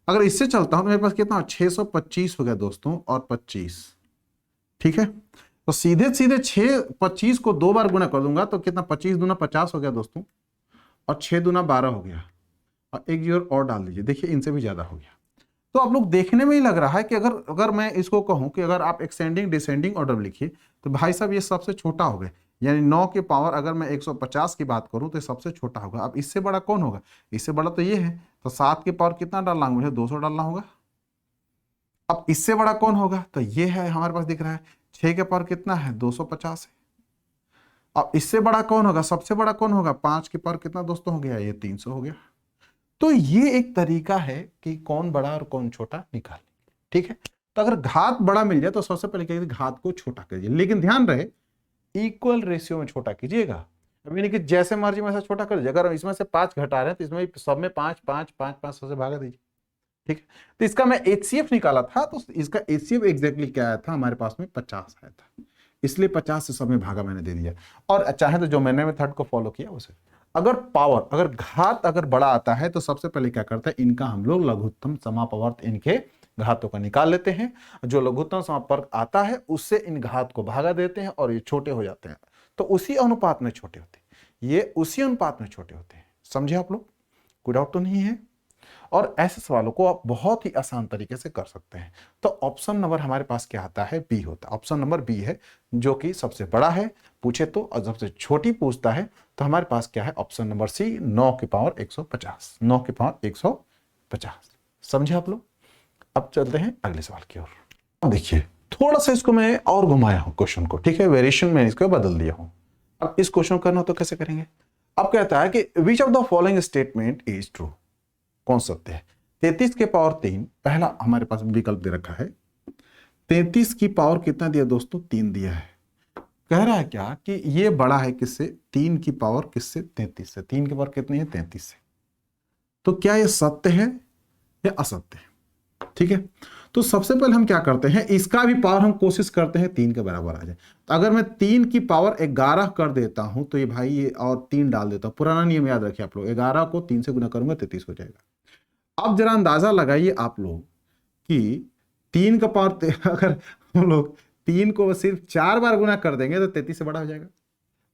अगर इससे चलता हूं तो मेरे पास कितना 625 हो गया दोस्तों और 25। ठीक है, तो सीधे सीधे 25 को 2 बार गुना कर दूंगा तो कितना 25 दूना 50 हो गया दोस्तों और 6 दूना 12 हो गया और एक जीरो और डाल दीजिए, देखिए इनसे भी ज्यादा हो गया। तो आप लोग देखने में ही लग रहा है कि अगर अगर मैं इसको कहूं कि अगर आप एक्सेंडिंग डिसेंडिंग ऑर्डर लिखिए तो भाई साहब ये सबसे छोटा हो गया, यानी 9 के पावर अगर मैं 150 की बात करूं तो ये सबसे छोटा होगा। अब इससे बड़ा कौन होगा, इससे बड़ा तो ये है, तो 7 के पावर कितना डालना होगा, मुझे 200 डालना होगा। अब इससे बड़ा कौन होगा, तो ये है हमारे पास दिख रहा है, 6 के पावर कितना है 250 है। अब इससे बड़ा कौन होगा, सबसे बड़ा कौन होगा, 5 के पावर कितना दोस्तों हो गया, ये 300 हो गया। तो ये एक तरीका है कि कौन बड़ा और कौन छोटा निकालने। ठीक है, तो अगर घात बड़ा मिल जाए तो सबसे पहले क्या कीजिए, घात को छोटा कीजिए, लेकिन ध्यान रहे इक्वल रेशियो में छोटा कीजिएगा। अब यानी कि जैसे मर्जी में ऐसा छोटा कर दीजिए। अगर इसमें से 5 घटा रहे हैं तो इसमें सब में 5 5 5 5 से भागा दीजिए। ठीक है, तो इसका मैं HCF निकाला था तो इसका HCF एग्जैक्टली क्या आया था, हमारे पास में 50 आया था, इसलिए 50 से सब में भागा मैंने दे दिया। और चाहे तो जो मैंने मेथड को फॉलो किया उसे, अगर पावर अगर घात अगर बड़ा आता है तो सबसे पहले क्या करते हैं, इनका हम लोग लघुत्तम समापवर्त इनके घातों का निकाल लेते हैं। जो लघुत्तम समापवर्त आता है उससे इन घात को भागा देते हैं और ये छोटे हो जाते हैं, तो उसी अनुपात में छोटे होते हैं, ये उसी अनुपात में छोटे होते हैं। समझे आप लोग, कोई डाउट तो नहीं है। और ऐसे सवालों को आप बहुत ही आसान तरीके से कर सकते हैं। तो ऑप्शन नंबर हमारे पास क्या आता है, बी होता है। ऑप्शन नंबर बी है, जो कि सबसे बड़ा है पूछे तो, और सबसे छोटी पूछता है तो हमारे पास क्या है, ऑप्शन नंबर सी, 9 की पावर 150, 9 की पावर 150। समझे आप लोग। अब चलते हैं अगले सवाल की ओर। देखिए थोड़ा सा इसको मैं और घुमाया हूं क्वेश्चन को, ठीक है, वेरिएशन में इसको बदल दिया हूं। अब इस क्वेश्चन को करना तो कैसे करेंगे। अब कहता है कि which of the following statement is true, कौन सत्य है। 33 के पावर 3, पहला हमारे पास विकल्प दे रखा है, 33 की पावर कितना दिया दोस्तों, 3 दिया है। कह रहा है क्या कि ये बड़ा है किससे, 3 की पावर किससे, 33 से। 3 की पावर कितनी है, 33 से। तो क्या ये सत्य है या असत्य है। ठीक है, तो सबसे पहले हम क्या करते हैं, इसका भी पावर हम कोशिश करते हैं 3 के बराबर आ जाए। तो अगर मैं 3 की पावर 11 कर देता हूं तो ये भाई ये और 3 डाल देता हूं। पुराना नियम याद रखिए आप लोग, 11 को 3 से गुना करूंगा 33 हो जाएगा। अब जरा अंदाजा लगाइए आप लोग कि 3 का पावर अगर हम लोग 3 को सिर्फ 4 बार गुना कर देंगे तो 33 से बड़ा हो जाएगा,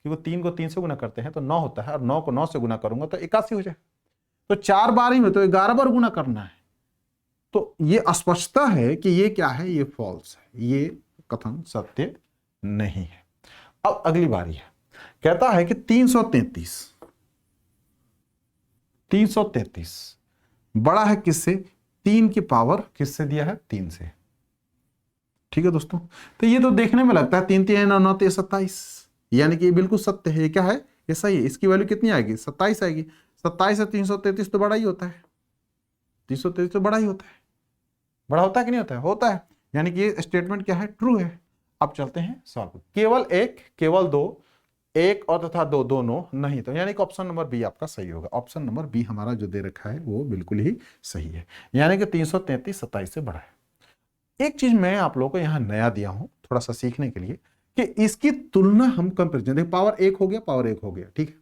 क्योंकि 3 को 3 से गुना करते हैं तो 9 होता है, और 9 को 9 से गुना करूंगा तो 81 हो जाएगा। तो 4 बार ही में तो 11 बार गुना करना है। तो ये स्पष्टता है कि ये क्या है, ये फॉल्स है, ये कथन सत्य नहीं है। अब अगली बारी है, कहता है कि 333 बड़ा है किससे, 3 की पावर किससे दिया है, 3 से। ठीक है दोस्तों, तो ये तो देखने में लगता है 3 3 9 9 27, यानी कि ये बिल्कुल सत्य है। ये क्या है, ये सही है। इसकी वैल्यू कितनी आएगी, 27 आएगी। 27 से 333 तो बड़ा ही होता है, 333 तो बड़ा ही होता है। बड़ा होता है कि नहीं होता है, होता है। यानी कि ये स्टेटमेंट क्या है, ट्रू है। अब चलते हैं सॉल्व। केवल एक, केवल दो, एक और तथा दो, दोनों नहीं, तो यानी कि ऑप्शन नंबर बी आपका सही होगा। ऑप्शन नंबर बी हमारा जो दे रखा है वो बिल्कुल ही सही है, यानी कि 333 27 से बड़ा है। एक चीज मैं आप लोगों को यहां नया दिया हूं थोड़ा सा सीखने के लिए, कि इसकी तुलना हम कंपेरिजन, देखिए पावर 1 हो गया, पावर 1 हो गया, ठीक है।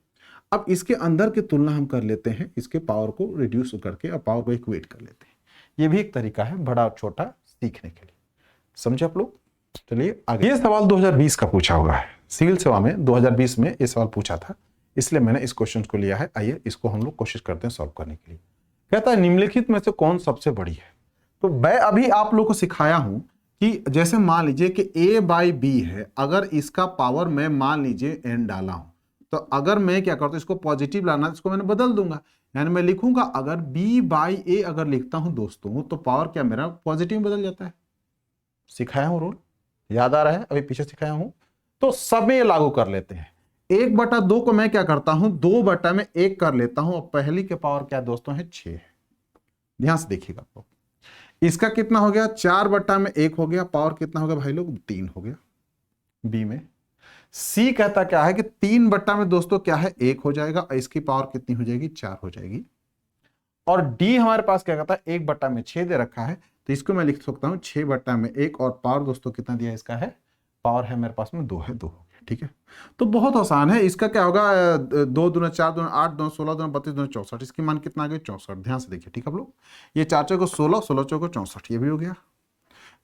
अब इसके अंदर की तुलना हम कर लेते हैं, इसके पावर को रिड्यूस करके और पावर को इक्वेट कर लेते हैं। ये भी एक तरीका है बड़ा और छोटा सीखने के लिए। समझे आप लोग। चलिए आगे। ये सवाल 2020 का पूछा हुआ है, सिविल सेवा में 2020 में ये सवाल पूछा था, इसलिए मैंने इस क्वेश्चन को लिया है। आइए इसको हम लोग कोशिश करते हैं सॉल्व करने के लिए। कहता है निम्नलिखित में से कौन सबसे बड़ी है। तो मैं अभी आप लोग को सिखाया हूं कि जैसे मान लीजिए कि a/b है, अगर इसका पावर मैं मान लीजिए n डाला हूं, तो अगर मैं क्या करता हूं, इसको पॉजिटिव लाना, इसको मैंने बदल दूंगा, यानी मैं लिखूंगा अगर b/a अगर लिखता हूं दोस्तों, तो पावर क्या मेरा पॉजिटिव में बदल जाता है। सिखाया हूं रूल, याद आ रहा है, अभी पीछे सिखाया हूं। तो सब में लागू कर लेते हैं। 1/2 को मैं क्या करता हूं, 2/1 कर लेता हूं, और पहली के पावर क्या दोस्तों है, 6 है। ध्यान से देखिएगा आप लोग, इसका कितना हो गया, 4/1 हो गया, पावर कितना हो गया भाई लोग, 3 हो गया बी में। सी कहता क्या है कि 3 में दोस्तों क्या है, 1 हो जाएगा और इसकी पावर कितनी हो जाएगी, 4 हो जाएगी। और डी हमारे पास क्या कहता है, 1/6 दे रखा है, तो इसको मैं लिख सकता हूं 6/1 और पावर दोस्तों कितना दिया इसका है, पावर है मेरे पास में 2 है, 2 हो गया। ठीक है, तो बहुत आसान है। इसका क्या होगा, 2 दूना 4 दूना 8 दूना 16 दूना 32 दूना 64, इसकी मान कितना आ गया, 64। ध्यान से देखिए, ठीक है आप लोग, ये 4 चौको 16, 16 चौको 64, ये भी हो गया।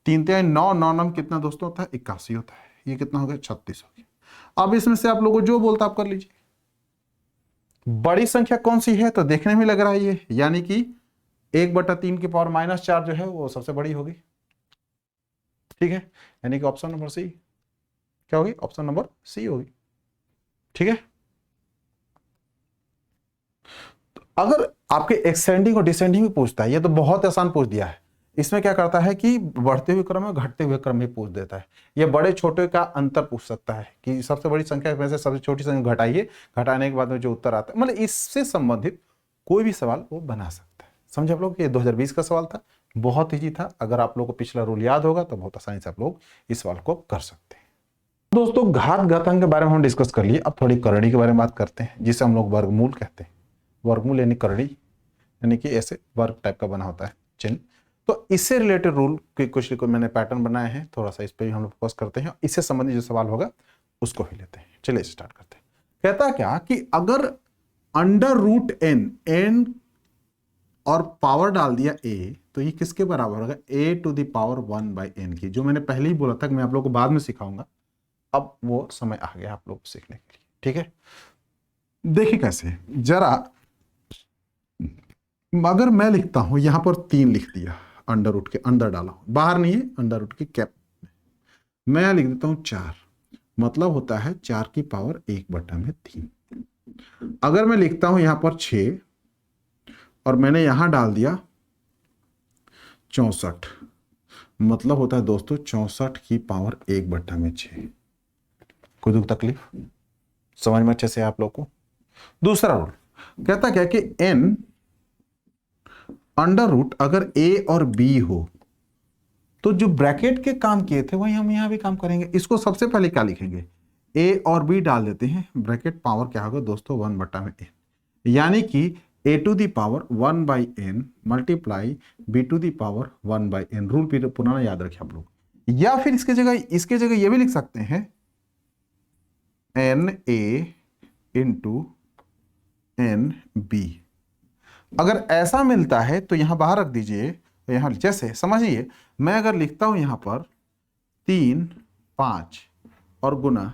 3 3 9, 9 9 कितना दोस्तों होता है, 81 होता है, ये कितना हो गया, 36 हो गया। अब इसमें से आप लोगों को जो बोलता आप कर लीजिए। बड़ी संख्या कौन सी है, तो देखने में लग रहा है ये, यानी कि 1/3 की पावर -4 जो है वो सबसे बड़ी होगी। ठीक है, यानी कि ऑप्शन नंबर सी क्या होगी, ऑप्शन नंबर सी होगी। ठीक है, तो अगर आपके एक्सेंडिंग और डिसेंडिंग में पूछता है, ये तो बहुत आसान पूछ दिया है। इसमें क्या करता है कि बढ़ते हुए क्रम में घटते हुए क्रम में पूछ देता है। ये बड़े छोटे का अंतर पूछ सकता है कि सबसे बड़ी संख्या में से सबसे छोटी संख्या घटाइए, घटाने के बाद में जो उत्तर आता है, मतलब इससे संबंधित कोई भी सवाल वो बना सकता है। समझे आप लोग, ये 2020 का सवाल था, बहुत ईजी था। अगर आप लोग को पिछला रूल याद होगा तो बहुत आसानी से आप लोग इस सवाल को कर सकते हैं। दोस्तों, घात घातांक के बारे में हम डिस्कस कर लिए, अब थोड़ी करड़ी के बारे में बात करते हैं, जिसे हम लोग वर्गमूल कहते हैं। वर्गमूल यानी करड़ी, यानी कि ऐसे वर्ग टाइप का बना होता है चिन्ह। तो इससे रिलेटेड रूल के कुछ मैंने पैटर्न बनाए हैं, थोड़ा सा इस पे भी हम लोग फोकस करते हैं। इससे संबंधित जो सवाल होगा उसको ही लेते हैं। चलिए स्टार्ट करते हैं। कहता क्या कि अगर √n और पावर डाल दिया a, तो ये किसके बराबर होगा, a⁴ की, जो मैंने पहले ही बोला था कि मैं आप लोगों को बाद में सिखाऊंगा। अब वो समय आ गया आप लोग को सीखने के लिए। ठीक है, देखिए कैसे, जरा अगर मैं लिखता हूं यहां पर 3 लिख दिया, अंडर के अंदर डाला हूं, बाहर नहीं है, अंडर के कैप में मैं लिख देता हूं 4, मतलब होता है 4 की पावर 1/3। अगर मैं लिखता हूं यहां पर 6 और मैंने यहां डाल दिया 64, मतलब होता है दोस्तों 64 की पावर 1/6। कोई दुख तकलीफ समझ में अच्छे से आप लोग को। दूसरा रूल कहता क्या कि n अंडर अगर a और b हो, तो जो ब्रैकेट के काम किए थे वही हम यहां भी काम करेंगे। इसको सबसे पहले क्या लिखेंगे, a और b डाल देते हैं, ब्रैकेट पावर क्या होगा दोस्तों 1/n, यानी कि a⁴1/n मल्टीप्लाई b⁴1/n। रूल पुराना याद रखिए आप लोग। या फिर इसके जगह ये भी लिख सकते हैं na इंटू nb। अगर ऐसा मिलता है तो यहां बाहर रख दीजिए, तो यहां जैसे समझिए, मैं अगर लिखता हूं यहां पर 3 5 और गुना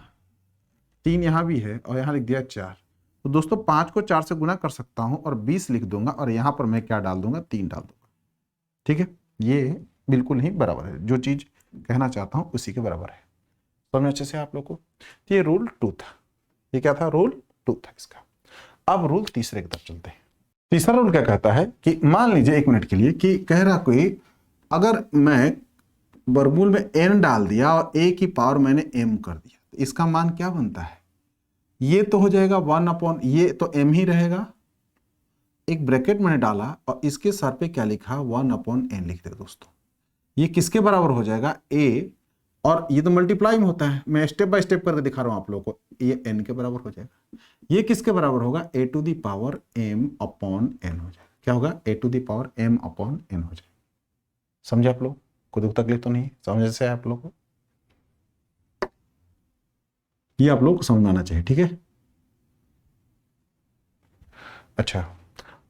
3 यहां भी है और यहां लिख दिया 4, तो दोस्तों 5 को 4 से गुना कर सकता हूं और 20 लिख दूंगा, और यहां पर मैं क्या डाल दूंगा, 3 डाल दूंगा। ठीक है, ये बिल्कुल ही बराबर है, जो चीज कहना चाहता हूं उसी के बराबर है। समझ अच्छे से आप लोग को। तो ये रूल 2 था। ये क्या था, रूल 2 था इसका। अब रूल तीसरे की तरफ चलते हैं। तीसरा रूल क्या कहता है कि मान लीजिए 1 मिनट के लिए कि कह रहा कोई, अगर मैं वर्गमूल में n डाल दिया और a की पावर मैंने m कर दिया, तो इसका मान क्या बनता है, ये तो हो जाएगा 1/, ये तो m ही रहेगा, एक ब्रैकेट मैंने डाला और इसके सर पे क्या लिखा, 1/n लिख दे दोस्तों। ये किसके बराबर हो जाएगा, a, और ये तो मल्टीप्लाई में होता है, मैं स्टेप बाय स्टेप करके दिखा रहा हूं आप लोगों को, ये n के बराबर हो जाएगा। ये किसके बराबर होगा, a⁴m/n हो जाएगा। क्या होगा, a⁴m/n हो जाएगा। समझे आप लोग, कोई दुख तकलीफ तो नहीं, समझे से आप लोग को, ये आप लोग को समझ आना चाहिए। ठीक है, अच्छा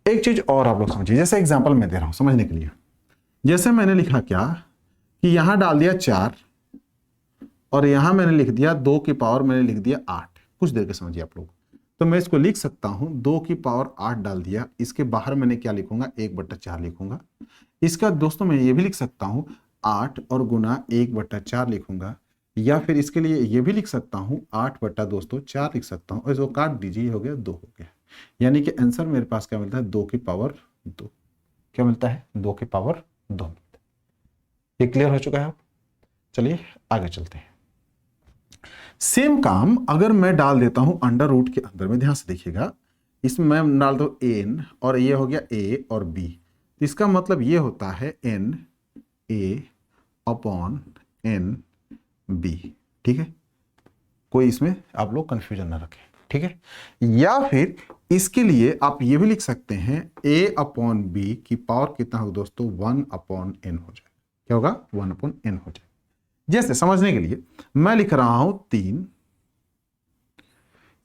एक चीज और आप लोग समझिए, जैसे एग्जांपल मैं दे रहा हूं समझने के लिए। जैसे मैंने लिखा क्या कि यहां डाल दिया 4 और यहां मैंने लिख दिया 2 की पावर मैंने लिख दिया 8। कुछ देर के समझिए आप लोग। तो मैं इसको लिख सकता हूं 2 की पावर 8 डाल दिया, इसके बाहर मैंने क्या लिखूंगा, 1/4 लिखूंगा। इसका दोस्तों मैं ये भी लिख सकता हूं 8 और गुना 1/4 लिखूंगा, या फिर इसके लिए ये भी लिख सकता हूं 8/4 लिख सकता हूं, और इसको काट दीजिए, हो गया 2 हो गया। यानी कि आंसर मेरे पास क्या मिलता है, 2 की पावर 2। क्या मिलता है, 2 की पावर 2 मिलता है। ये क्लियर हो चुका है। चलिए आगे चलते हैं। सेम काम अगर मैं डाल देता हूं अंडर रूट के अंदर में, ध्यान से देखिएगा, इसमें मैं डाल दो n और ये हो गया a और b, इसका मतलब ये होता है n ए अपॉन एन बी, ठीक है। कोई इसमें आप लोग कंफ्यूजन ना रखें, ठीक है। या फिर इसके लिए आप ये भी लिख सकते हैं a अपॉन बी की पावर कितना होगा दोस्तों, 1 अपॉन एन हो जाएगा। क्या होगा, 1 अपॉन एन हो जाएगा। जैसे समझने के लिए मैं लिख रहा हूं 3,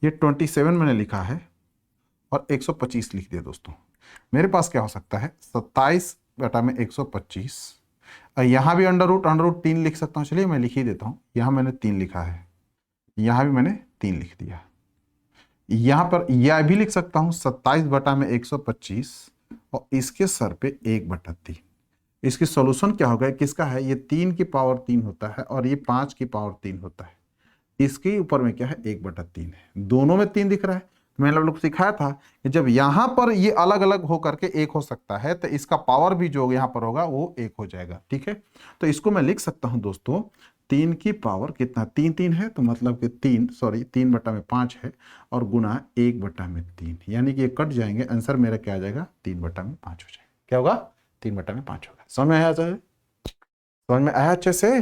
ये 27 मैंने लिखा है और 125 लिख दिया दोस्तों। मेरे पास क्या हो सकता है, 27 बटा में 125, और यहां भी अंडर रूट 3 लिख सकता हूं। चलिए मैं लिख ही देता हूं, यहां मैंने 3 लिखा है, यहां भी मैंने 3 लिख दिया। यहां पर यह भी लिख सकता हूं 27 बटा में 125 और इसके सर पे 1/3। इसकी सॉल्यूशन क्या होगा, किसका है, ये 3 की पावर 3 होता है और ये 5 की पावर 3 होता है। इसके ऊपर में क्या है, 1/3 है। दोनों में 3 दिख रहा है। मैंने आप लोग को सिखाया था कि जब यहां पर ये अलग अलग हो करके 1 हो सकता है तो इसका पावर भी जो यहां पर होगा वो 1 हो जाएगा, ठीक है। तो इसको मैं लिख सकता हूं दोस्तों, 3 की पावर कितना, 3 है तो मतलब कि 3 बटा में 5 है और गुना 1/3, यानी कि ये कट जाएंगे। आंसर मेरा क्या आ जाएगा, 3/5 हो जाएगा। क्या होगा, 3/5 होगा। समझ में आया, समझ में आया अच्छे से?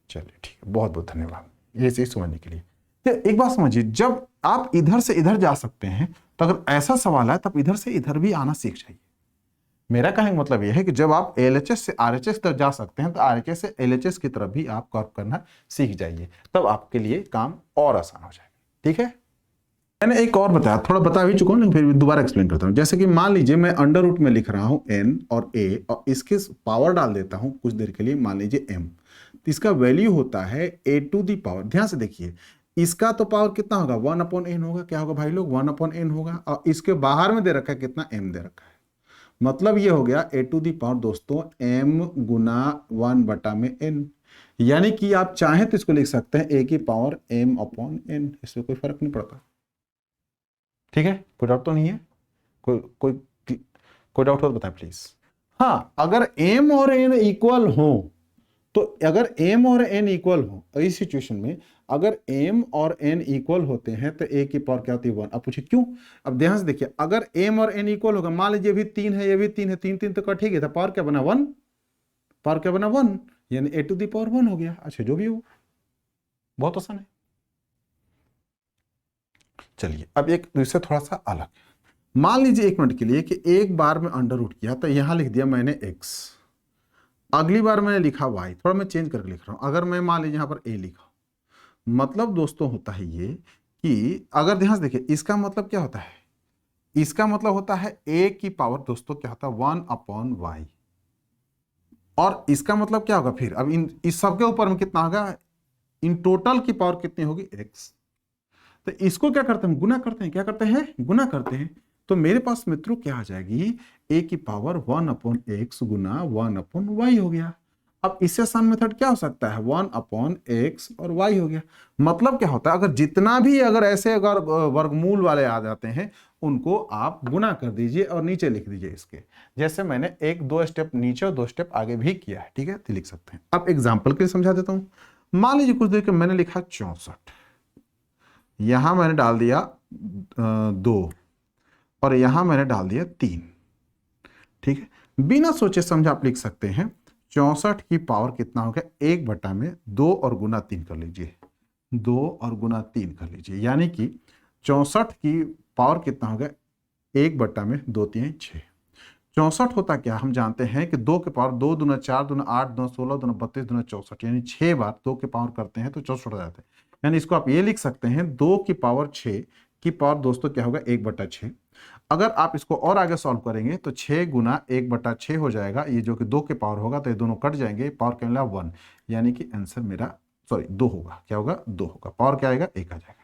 चलिए ठीक है, बहुत बहुत धन्यवाद ये चीज समझने के लिए। तो एक बात समझिए, जब आप इधर से इधर जा सकते हैं तो अगर ऐसा सवाल है तब इधर से इधर भी आना सीख जाइए। मेरा कहने का मतलब यह है कि जब आप एलएचएस से आरएचएस तक जा सकते हैं तो आरएचएस से एलएचएस की तरफ भी आप कर्व करना सीख जाइए, तब आपके लिए काम और आसान हो जाएगा, ठीक है। मैंने एक और बताया, थोड़ा बता भी चुका हूं लेकिन फिर दोबारा एक्सप्लेन करता हूं। जैसे कि मान लीजिए मैं अंडर रूट में लिख रहा हूं n और a और इसके पावर डाल देता हूं कुछ देर के लिए, मान लीजिए m, तो इसका वैल्यू होता है a टू दी पावर। ध्यान से देखिए, इसका तो पावर कितना होगा, 1/n होगा। क्या होगा भाई लोग, 1/n होगा। और इसके बाहर में दे रखा है कितना, m दे रखा है। मतलब ये हो गया a टू दी पावर दोस्तों m गुना 1/n, यानी कि आप चाहें तो इसको लिख सकते हैं a की पावर m/n, इससे कोई फर्क नहीं पड़ता, ठीक है। कोई डाउट तो नहीं है, कोई डाउट हो तो बताएं प्लीज। हाँ, अगर m और n इक्वल हो तो, अगर m और n इक्वल हो इस सिचुएशन में, अगर m और n इक्वल होते हैं तो a की पावर क्या होती है, 1। अब पूछिए क्यों। अब ध्यान से देखिए, अगर m और n इक्वल होगा, मान लीजिए भी 3 है, ये भी 3 है, 3 तो कट ही गया था, पावर क्या बना, 1। पावर क्या बना, 1, यानी a टू दी पावर 1 हो गया। अच्छा, जो भी हो, बहुत आसान है। चलिए अब एक दूसरे थोड़ा सा अलग, मान लीजिए 1 मिनट के लिए कि एक बार में अंडर रूट किया तो यहां लिख दिया मैंने x, अगली बार मैंने लिखा y। थोड़ा मैं चेंज करके लिख रहा हूं। अगर मैं मान लीजिए यहां पर a लिखा, मतलब दोस्तों होता है ये कि अगर ध्यान से देखिए, इसका मतलब क्या होता है, इसका मतलब होता है a की पावर दोस्तों क्या होता है, 1/y। और इसका मतलब क्या होगा फिर, अब इस सबके ऊपर में कितना होगा, इन टोटल की पावर कितनी होगी, x। तो इसको क्या करते हैं, गुना करते हैं। क्या करते हैं, गुना करते हैं। तो मेरे पास मित्रों क्या आ जाएगी, a की पावर 1/x गुना 1/y हो गया। अब इससे आसान मेथड क्या हो सकता है, 1/x और y हो गया। मतलब क्या होता है, अगर जितना भी अगर ऐसे अगर वर्गमूल वाले आ जाते हैं उनको आप गुना कर दीजिए और नीचे लिख दीजिए इसके। जैसे मैंने 1-2 स्टेप नीचे और 2 स्टेप आगे भी किया है, ठीक है, तो लिख सकते हैं। अब एग्जाम्पल के लिए समझा देता हूं। मान लीजिए कुछ देर के मैंने लिखा 64, यहां मैंने डाल दिया 2 और यहां मैंने डाल दिया 3, ठीक है। बिना सोचे समझे आप लिख सकते हैं 64 की पावर कितना हो गया, 1/2 और गुना 3 कर लीजिए, 2 और गुना 3 कर लीजिए, यानी कि 64 की पावर कितना हो गया, 1/2 6। 64 होता क्या, हम जानते हैं कि 2 के पावर 2 दूना 4 दूना 8 दूना 16 दूना 32 दूना 64, यानी 6 बार 2 के पावर करते हैं तो 64 हो जाते हैं। यानी इसको आप ये लिख सकते हैं 2 की पावर 6 की पावर दोस्तों क्या होगा, 1/6। अगर आप इसको और आगे सॉल्व करेंगे तो 6 गुना 1/6 हो जाएगा, ये जो कि 2 के पावर होगा तो ये दोनों कट जाएंगे, पावर क्या मिला, 1, यानी कि आंसर मेरा 2 होगा। क्या होगा, 2 होगा, पावर क्या आएगा, 1 आ जाएगा।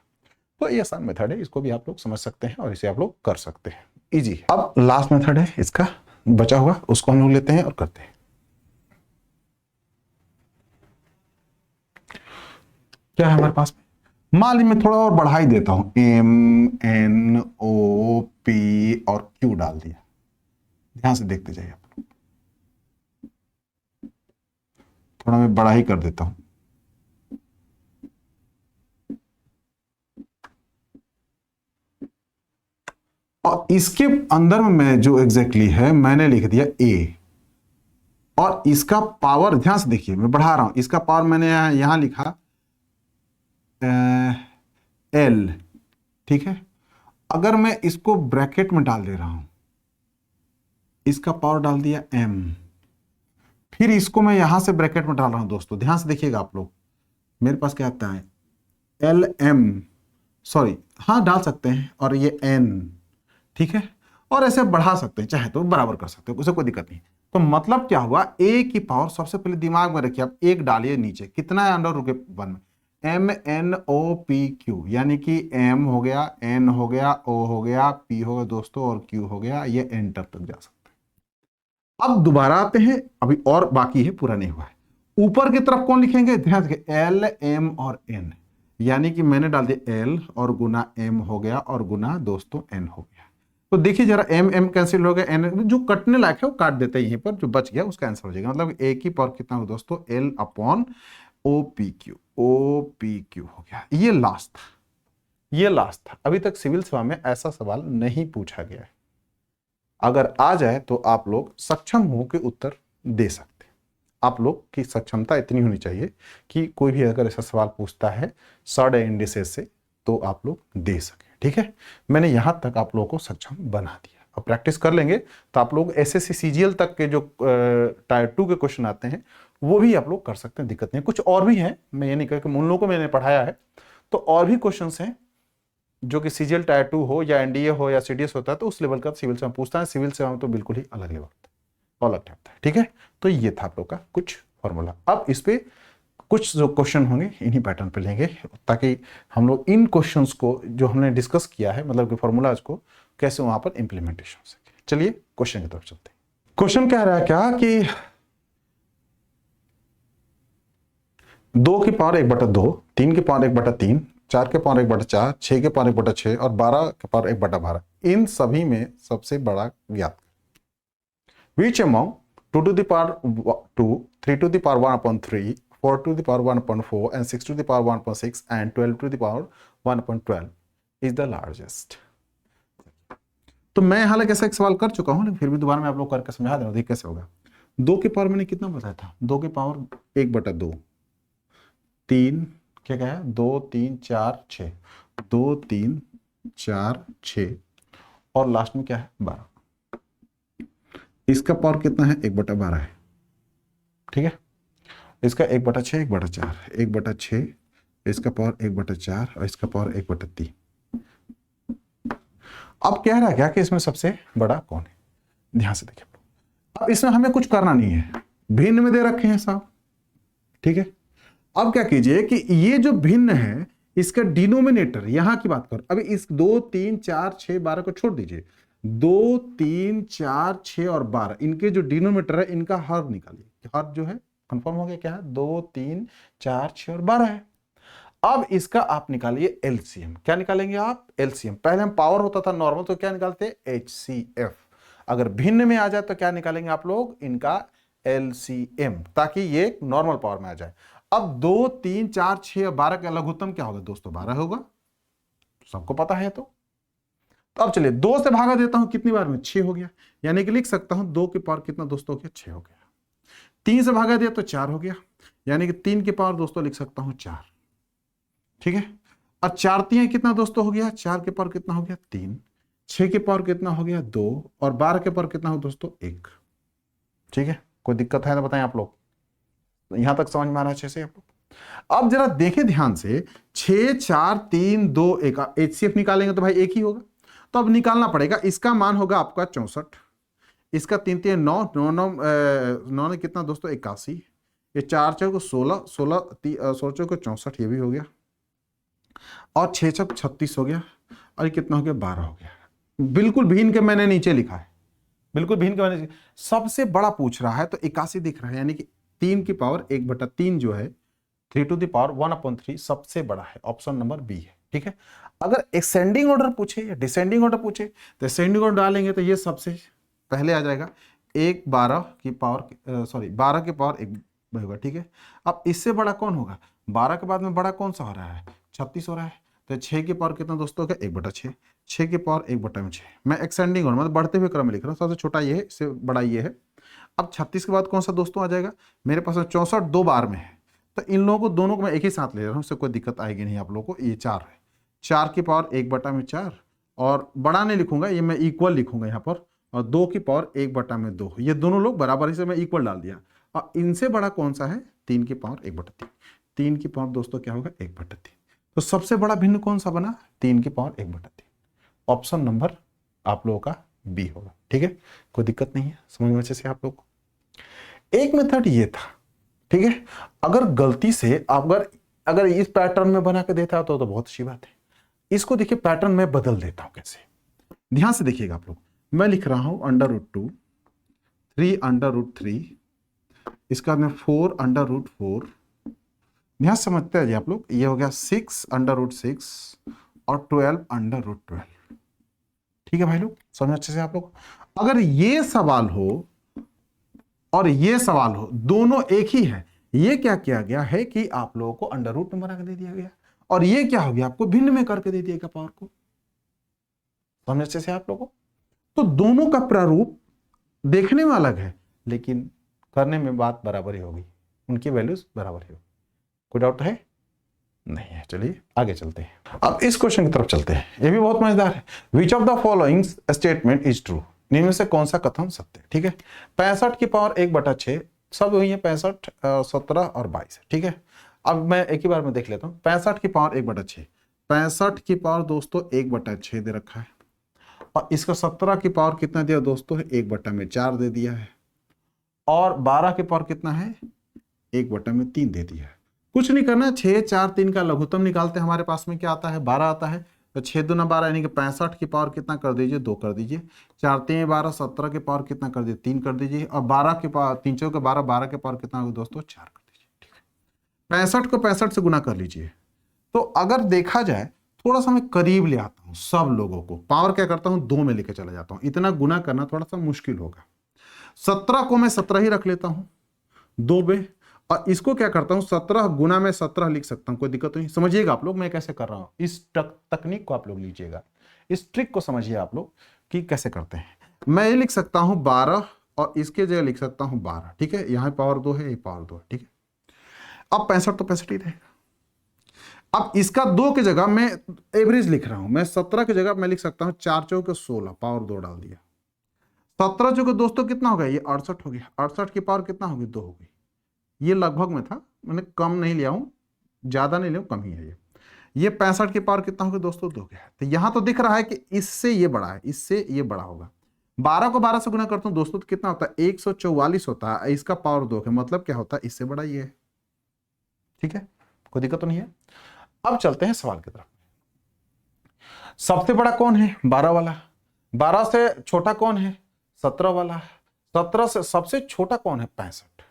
तो ये आसान मेथड है, इसको भी आप लोग समझ सकते हैं और इसे आप लोग कर सकते हैं, इजी है। अब लास्ट मेथड है इसका बचा हुआ, उसको हम लोग लेते हैं और करते हैं। क्या है हमारे पास, मान लीजिए मैं थोड़ा और बढ़ा ही देता हूं, MNOP और Q डाल दिया। ध्यान से देखते जाइए आप, थोड़ा मैं बड़ा ही कर देता हूं। और इसके अंदर में मैं जो एग्जैक्टली है मैंने लिख दिया A, और इसका पावर ध्यान से देखिए, मैं बढ़ा रहा हूं, इसका पावर मैंने यहां लिखा एल, ठीक है। अगर मैं इसको ब्रैकेट में डाल दे रहा हूं, इसका पावर डाल दिया एम, फिर इसको मैं यहां से ब्रैकेट में डाल रहा हूं दोस्तों, ध्यान से देखिएगा आप लोग, मेरे पास क्या आता है एल एम, सॉरी हाँ डाल सकते हैं, और ये एन, ठीक है। और ऐसे बढ़ा सकते हैं, चाहे तो बराबर कर सकते हो, उसे कोई दिक्कत नहीं। तो मतलब क्या हुआ, ए की पावर सबसे पहले दिमाग में रखिए आप, एक डालिए नीचे, कितना है अंडर रूट के 1 में, M N O P Q, यानी कि एम हो गया, एन हो गया, ओ हो गया, पी हो गया दोस्तों, और क्यू हो गया, ये एंटर तक जा सकते हैं। अब दोबारा आते हैं, अभी और बाकी है, पूरा नहीं हुआ है। ऊपर की तरफ कौन लिखेंगे, ध्यान से, एल एम और एन, यानी कि मैंने डाल दिया एल और गुना एम हो गया, और गुना दोस्तों एन हो गया। तो देखिए जरा, एम एम कैंसिल हो गया, एन जो कटने लायक है वो काट देते हैं यहीं पर, जो बच गया उसका आंसर हो जाएगा। मतलब ए की पावर कितना हो दोस्तों, L upon O P Q, O P Q हो गया। ये लास्ट था, ये लास्ट था। अभी तक सिविल सेवा में ऐसा सवाल नहीं पूछा गया है। अगर आ जाए तो आप लोग सक्षम हो के उत्तर दे सकते। आप लोग की सक्षमता इतनी होनी चाहिए कि कोई भी अगर ऐसा सवाल पूछता है शॉर्ट इंडिसेस से, तो आप लोग दे सके, ठीक है। मैंने यहां तक आप लोगों को सक्षम बना दिया। अब प्रैक्टिस कर लेंगे तो आप लोग एसएससी सीजीएल तक के जो टायर 2 के क्वेश्चन आते हैं वो भी आप लोग कर सकते हैं, दिक्कत नहीं। कुछ और भी हैं, मैं ये नहीं कहकर उन लोगों को मैंने पढ़ाया है, तो और भी क्वेश्चन हैं जो कि सीजीएल टायर 2 हो या एनडीए हो या सीडीएस होता है, तो उस लेवल का सिविल सेवा पूछता है। सिविल सेवा में तो बिल्कुल ही अलग लेवल होता है, अलग होता है, ठीक है। तो ये था आप लोग का कुछ फॉर्मूला। अब इस पे कुछ जो क्वेश्चन होंगे इन्हीं पैटर्न पे लेंगे, ताकि हम लोग इन क्वेश्चंस को जो हमने डिस्कस किया है, मतलब कि फॉर्मूलाज को, कैसे वहां पर इंप्लीमेंटेशन हो सके। चलिए क्वेश्चन की तरफ चलते हैं। क्वेश्चन कह रहा है क्या कि 2 की पावर 1/2, 3 की पावर 1/3, 4 के पावर 1/4, 6 के पावर 1/6 और 12 के पावर 1/12, इन सभी में सबसे बड़ा ज्ञात। Which among 2 to the power 2, 3 to the power 1/3, 4 to the power 1/4 and 6 to the power 1/6 and 12 to the power 1/12 is the largest? तो मैं हालांकि ऐसा एक सवाल कर चुका हूं, लेकिन फिर भी दोबारा मैं आप लोग करके समझा दे रहा हूं, कैसे होगा। 2 की पावर मैंने कितना बताया था, 2 की पावर 1/2, 3 क्या कहा है, 2 3 4 6, 2 3 4 6 और लास्ट में क्या है 12। इसका पावर कितना है, 1/12 है, ठीक है। इसका 1/6, 1/4, 1/6, इसका पावर 1/4 और इसका पावर 1/3। अब कह रहा है क्या कि इसमें सबसे बड़ा कौन है, ध्यान से देखिए। अब इसमें हमें कुछ करना नहीं है, भिन्न में दे रखे हैं साहब, ठीक है। अब क्या कीजिए कि ये जो भिन्न है, इसका डिनोमिनेटर, यहां की बात करो, अभी इस 2 3 4 6 12 को छोड़ दीजिए, 2 3 4 6 और 12, इनके जो डिनोमिनेटर है इनका हर निकालिए। हर जो है कंफर्म हो गया, क्या है, 2 3 4 6 और 12 है। अब इसका आप निकालिए एलसीएम। क्या निकालेंगे आप, एलसीएम। पहले हम पावर होता था नॉर्मल, तो क्या निकालते, एचसीएफ। अगर भिन्न में आ जाए तो क्या निकालेंगे आप लोग, इनका एलसीएम, ताकि ये नॉर्मल पावर में आ जाए। अब 2 3 4 6 और 12 का लघुत्तम क्या होगा दोस्तों, 12 होगा, सबको पता है। तो अब चलिए 2 से भागा देता हूं, कितनी बार में, 6 हो गया, यानी कि लिख सकता हूं 2 की पावर कितना दोस्तों हो गया, 6 हो गया। 3 से भागा दिया तो 4 हो गया, यानी कि 3 की पावर दोस्तों लिख सकता हूं 4, ठीक है। और 4 3 कितना दोस्तों हो गया, 4 के पावर कितना हो गया 3, 6 के पावर कितना हो गया 2 और 12 के पावर कितना हो दोस्तों 1, ठीक है। कोई दिक्कत है तो बताएं आप लोग, यहां तक समझ में आ रहा है अच्छे से आप लोग। अब जरा देखें ध्यान से, 6 4 3 2 1, एचसीएफ निकालेंगे तो भाई एक ही होगा, तो अब निकालना पड़ेगा। इसका मान होगा आपका 64, इसका 3 3 9 9 9 ने कितना दोस्तों 81, ये 4 4 को 16 16 16 को 64, ये भी हो गया, और 6 6 36 हो गया, और ये कितना हो गया 12 हो गया। बिल्कुल भिन्न के मैंने नीचे लिखा है, बिल्कुल भिन्न के मैंने, सबसे बड़ा पूछ रहा है तो 81 दिख रहा है, यानी कि 3 की पावर 1/3 जो है, 3 to the power 1/3 सबसे बड़ा है, ऑप्शन नंबर बी है, ठीक है। अगर असेंडिंग ऑर्डर पूछे या डिसेंडिंग ऑर्डर पूछे तो असेंडिंग ऑर्डर डालेंगे तो ये सबसे पहले आ जाएगा, 12 की पावर, सॉरी 12 की पावर 1 होगा, ठीक है। अब इससे बड़ा कौन होगा, 12 के बाद में बड़ा कौन सा हो रहा है, 36 हो रहा है, तो 6 की पावर कितना दोस्तों का 1/6, 6 की पावर 1/6। मैं एक्सेंडिंग ऑर्डर मतलब बढ़ते हुए क्रम में लिख रहा हूँ, सबसे छोटा ये है, इससे बड़ा ये है। अब 36 के बाद कौन सा दोस्तों आ जाएगा, मेरे पास 64 दो बार में है, तो इन लोगों को दोनों को मैं एक ही साथ ले रहा हूँ, इससे कोई दिक्कत आएगी नहीं आप लोगों को। ये 4 है, 4 की पावर 1/4, और बड़ा नहीं लिखूंगा, ये मैं इक्वल लिखूंगा यहाँ पर, और 2 की पावर 1/2, ये दोनों लोग बराबर ही से मैं इक्वल डाल दिया। और इनसे बड़ा कौन सा है, 3 की पावर 1/3, 3 की पावर दोस्तों क्या होगा 1/3, तो सबसे बड़ा भिन्न कौन सा बना, 3 की पावर 1/3। ऑप्शन नंबर आप लोगों का बी होगा, ठीक है, कोई दिक्कत नहीं है, समझ में अच्छे से आप लोग को। एक मेथड ये था, ठीक है, अगर गलती से अगर इस पैटर्न में बना के देता तो बहुत अच्छी बात है। इसको देखिए पैटर्न में बदल देता हूं कैसे, ध्यान से देखिएगा आप लोग। मैं लिख रहा हूं √2, 3√3, इसका मैं 4√4, ध्यान समझते हैं जी आप लोग, ये हो गया 6√6 और 12√12, ठीक है भाई लोग, समझ अच्छे से आप लोग। अगर ये सवाल हो और ये सवाल हो, दोनों एक ही है, ये क्या किया गया है कि आप लोगों को √2 में बना के दे दिया गया, और ये क्या हो गया आपको भिन्न में करके दे दिया गया पावर को, समझ अच्छे से आप लोगों को। तो दोनों का प्रारूप देखने में अलग है, लेकिन करने में बात बराबर ही होगी, उनकी वैल्यूज बराबर ही होगी, कोई डाउट है नहीं है। चलिए आगे चलते हैं, अब इस क्वेश्चन की तरफ चलते हैं, ये भी बहुत मजेदार है। Which of the following statement is true, इनमें से कौन सा कथन सत्य है, ठीक है। 65 की पावर 1/6, सब वही है, 65, 17 और 22, ठीक है। अब मैं एक ही बार में देख लेता हूँ, 65 की पावर 1/6, 65 की पावर दोस्तों 1/6 दे रखा है, और इसका 17 की पावर कितना दिया दोस्तों, 1/4 दे दिया है, और 12 की पावर कितना है, 1/3 दे दिया है। कुछ नहीं करना, 6, 4, 3 का लघुत्तम निकालते हैं, हमारे पास में क्या आता है 12 आता है, तो 6 दूना 12 यानी कि 65 की पावर कितना कर दीजिए 2 कर दीजिए, 4 3 12, 17 की पावर कितना कर दीजिए 3 कर दीजिए, और 12 की पावर 3 4 12, 12 के पावर कितना होगा दोस्तों 4 कर दीजिए, ठीक है। 65 को 65 से गुना कर लीजिए। तो अगर देखा जाए थोड़ा सा मैं करीब ले आता हूँ, सब लोगों को पावर क्या करता हूँ 2 में लेके चला जाता हूँ, इतना गुना करना थोड़ा सा मुश्किल होगा। 17 को मैं 17 ही रख लेता हूँ 2 में, और इसको क्या करता हूं 17 गुना में 17 लिख सकता हूं, कोई दिक्कत नहीं। समझिएगा आप लोग मैं कैसे कर रहा हूं, इस तकनीक को आप लोग लीजिएगा, इस ट्रिक को समझिए आप लोग कि कैसे करते हैं। मैं ये लिख सकता हूं 12 और इसके जगह लिख सकता हूं 12, ठीक है, यहां पावर 2 है, ये पावर 2 है, ठीक है। अब 65 तो 65 ही रहेगा। अब इसका 2 की जगह मैं एवरेज लिख रहा हूं, मैं 17 की जगह मैं लिख सकता हूं 4 चौके 16, पावर 2 डाल दिया, 17 चौके दोस्तों कितना हो गया, ये 68 हो गया, 68 की पावर कितना होगी 2 हो गई। ये लगभग में था, मैंने कम नहीं लिया हूं, ज्यादा नहीं लिया हूं, कम ही है ये 65 की पावर कितना होगा दोस्तों 2 गया। तो यहां तो दिख रहा है कि इससे ये बड़ा है, इससे ये बड़ा होगा। 12 को 12 से गुना करता हूं दोस्तों तो कितना होता है 144 होता है, इसका पावर 2 है, मतलब क्या होता है इससे बड़ा ये है, ठीक है, कोई दिक्कत तो नहीं है। अब चलते हैं सवाल की तरफ। सबसे बड़ा कौन है 12 वाला, 12 से छोटा कौन है 17 वाला, 17 से सबसे छोटा कौन है 65,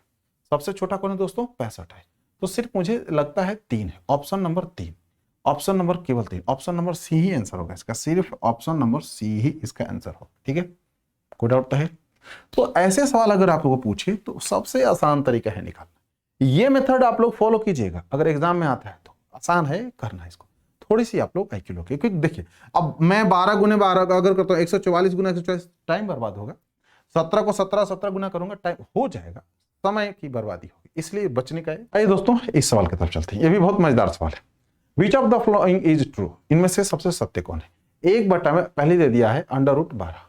सबसे छोटा कौन है दोस्तों 65 है, तो सिर्फ मुझे लगता है 3 है, ऑप्शन नंबर 3, ऑप्शन नंबर केवल 3, ऑप्शन नंबर सी ही आंसर होगा इसका, सिर्फ ऑप्शन नंबर सी ही इसका आंसर होगा, ठीक है, कोई डाउट तो है। तो ऐसे सवाल अगर आप लोगों को पूछे तो सबसे आसान तरीका है निकालना, ये मेथड आप लोग फॉलो कीजिएगा, अगर एग्जाम में आता है तो आसान है करना, इसको थोड़ी सी आप लोग IQ लो, क्योंकि देखिए अब मैं 12 गुने 12 अगर करता हूँ 144 गुना 144 टाइम बर्बाद होगा, 17 को 17 गुना करूंगा टाइम हो जाएगा, समय की बर्बादी होगी, इसलिए बचने का है। आइए दोस्तों इस सवाल की तरफ चलते हैं, ये भी बहुत मजेदार सवाल है। Which of the following is true, इनमें से सबसे सत्य कौन है। 1/, में पहले दे दिया है √12,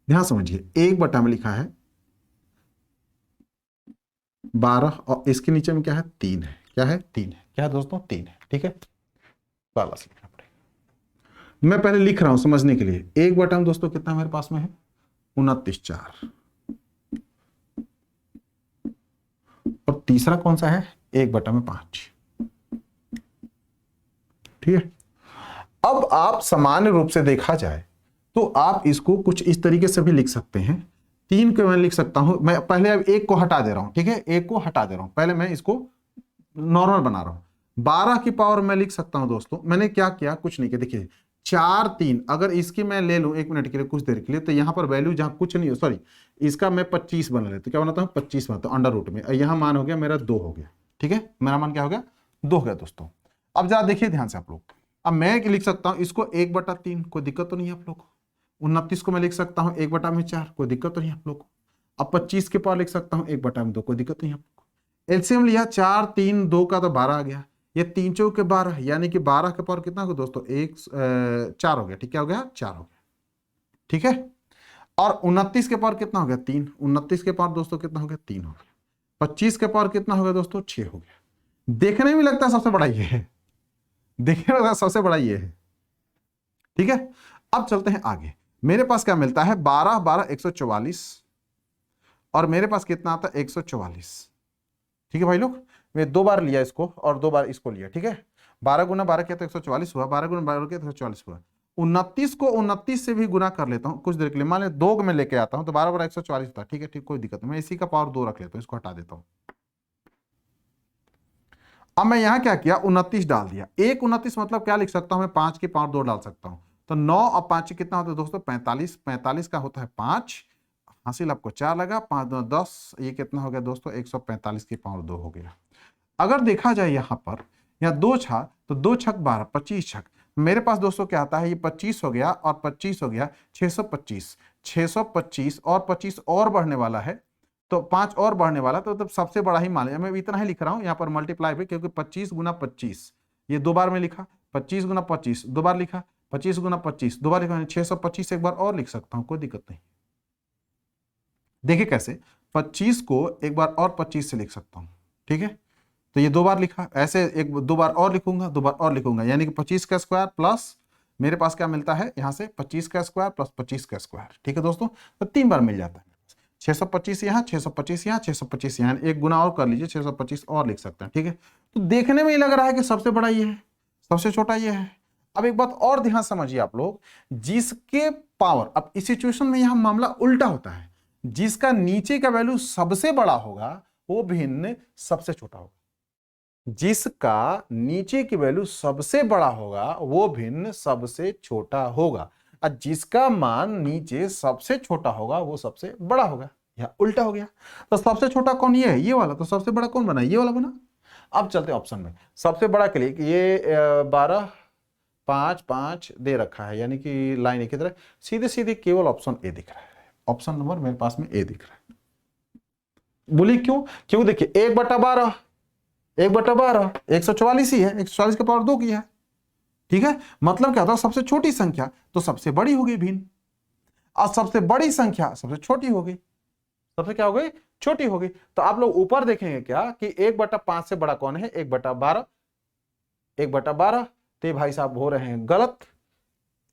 ध्यान समझिए 1/, में लिखा है 12 और इसके नीचे में क्या है 3 है, क्या है 3 है, क्या है दोस्तों 3 है, ठीक है, वाला से लिखना पड़ेगा। मैं पहले लिख रहा हूं समझने के लिए, 1/, में दोस्तों कितना मेरे पास में है 29/4, और तीसरा कौन सा है 1/5, ठीक है। अब आप सामान्य रूप से देखा जाए तो आप इसको कुछ इस तरीके से भी लिख सकते हैं, 3 को मैं लिख सकता हूं, मैं पहले अब 1 को हटा दे रहा हूं, ठीक है, 1 को हटा दे रहा हूं, पहले मैं इसको नॉर्मल बना रहा हूं। 12 की पावर मैं लिख सकता हूं दोस्तों, मैंने क्या किया कुछ नहीं किया, देखिए 4 3, अगर इसकी मैं ले लूं 1 मिनट के लिए कुछ देर के लिए, तो यहां पर वैल्यू जहां कुछ नहीं हो, सॉरी इसका मैं 25 बना लेता हूं, क्या बनाता हूं 25 बनाता हूं √ में, यहां मान हो गया मेरा 2 हो गया, ठीक है, मेरा मान क्या हो गया 2 हो गया दोस्तों। अब जरा देखिए ध्यान से आप लोग, अब मैं लिख सकता हूं इसको 1/3, कोई दिक्कत तो नहीं है आप लोग को। 29 को मैं लिख सकता हूं 1/4, कोई दिक्कत तो नहीं आप लोग को। अब 25 के पावर लिख सकता हूं 1/2, कोई दिक्कत नहीं है। एलसीएम लिया 4 3 2 का तो 12 आ गया, ये 3 चौके 12 यानी कि 12 के पावर कितना होगा दोस्तों 4 हो गया। ठीक, क्या हो गया 4 हो गया। ठीक है, और 29 के पावर कितना हो गया 3, 29 के पावर दोस्तों कितना हो गया 3 हो गया। 25 के पावर कितना हो गया दोस्तों 6 हो गया। देखने में लगता है सबसे बड़ा ये है, देखने में लगता है सबसे बड़ा ये है। ठीक है, अब चलते हैं आगे। मेरे पास क्या मिलता है 12 12 144 और मेरे पास कितना आता है 144। ठीक है भाई लोग, मैं 2 बार लिया इसको और 2 बार इसको लिया। ठीक है, 12 गुना 12 किया तो 144 हुआ, 12 गुना 12 किया तो 144 हुआ। 29 को 29 से भी गुना कर लेता हूं कुछ देर के लिए, मान लो 2 में लेके आता हूं तो 12 12 144 होता है। ठीक है, ठीक, कोई दिक्कत नहीं, मैं इसी का पावर 2 रख लेता हूं, इसको हटा देता हूं। अब मैं यहां क्या किया 29 डाल दिया। 1 29 मतलब क्या लिख सकता हूं मैं 5 के पावर 2 डाल सकता हूं, तो 9 और 5 कितना होता है दोस्तों 45, 45 का होता है 5, हासिल आपको 4 लगा, 5 2 10, ये कितना हो गया दोस्तों 145 की पावर 2 हो गया। अगर देखा जाए यहाँ पर, यहाँ 2 छा तो 2 छक 12, 25 छक, मेरे पास दोस्तों क्या आता है ये 25 हो गया और 25 हो गया 625, 625 और 25 और बढ़ने वाला है तो 5 और बढ़ने वाला, तो तब सबसे बड़ा ही मान लिया। मैं इतना ही लिख रहा हूं यहाँ पर मल्टीप्लाई पे, क्योंकि 25 गुना 25 ये 2 बार में लिखा, 25 गुना 25 2 बार लिखा, 25 गुना 25 2 बार लिखा, 625 एक बार और लिख सकता हूं, कोई दिक्कत नहीं। देखिए कैसे 25 को एक बार और 25 से लिख सकता हूं। ठीक है, तो ये 2 बार लिखा, ऐसे एक 2 बार और लिखूंगा, 2 बार और लिखूंगा, यानी कि 25 का स्क्वायर प्लस मेरे पास क्या मिलता है यहां से 25 का स्क्वायर प्लस 25 का स्क्वायर। ठीक है दोस्तों, तो 3 बार मिल जाता है 625 यहाँ, 625 यहाँ, 625 यहाँ, एक गुना और कर लीजिए 625 और लिख सकते हैं। ठीक है, तो देखने में ही लग रहा है कि सबसे बड़ा ये है, सबसे छोटा ये है। अब एक बात और ध्यान समझिए आप लोग, जिसके पावर, अब इस सिचुएशन में यहां मामला उल्टा होता है, जिसका नीचे का वैल्यू सबसे बड़ा होगा वो भिन्न सबसे छोटा होगा, जिसका नीचे की वैल्यू सबसे बड़ा होगा वो भिन्न सबसे छोटा होगा, और जिसका मान नीचे सबसे छोटा होगा वो सबसे बड़ा होगा। यह उल्टा हो गया, तो सबसे छोटा कौन ये है, ये वाला, तो सबसे बड़ा कौन बना, ये वाला बना। अब चलते हैं ऑप्शन में, सबसे बड़ा के लिए ये 12 5 5 दे रखा है, यानी कि लाइन एक ही तरह, सीधे सीधे केवल ऑप्शन ए दिख रहा है, ऑप्शन नंबर मेरे पास में ए दिख रहा है। बोली क्यों, क्यों देखिए 1/12 1/12 144 ही है, 144 के पावर 2 की है। ठीक है, मतलब क्या था सबसे छोटी संख्या तो सबसे बड़ी हो गई भिन्न, और सबसे बड़ी संख्या सबसे छोटी हो गई, सबसे क्या हो गई छोटी हो गई। तो आप लोग ऊपर देखेंगे क्या कि 1/5 से बड़ा कौन है 1/12, 1/12, तो भाई साहब हो रहे हैं गलत,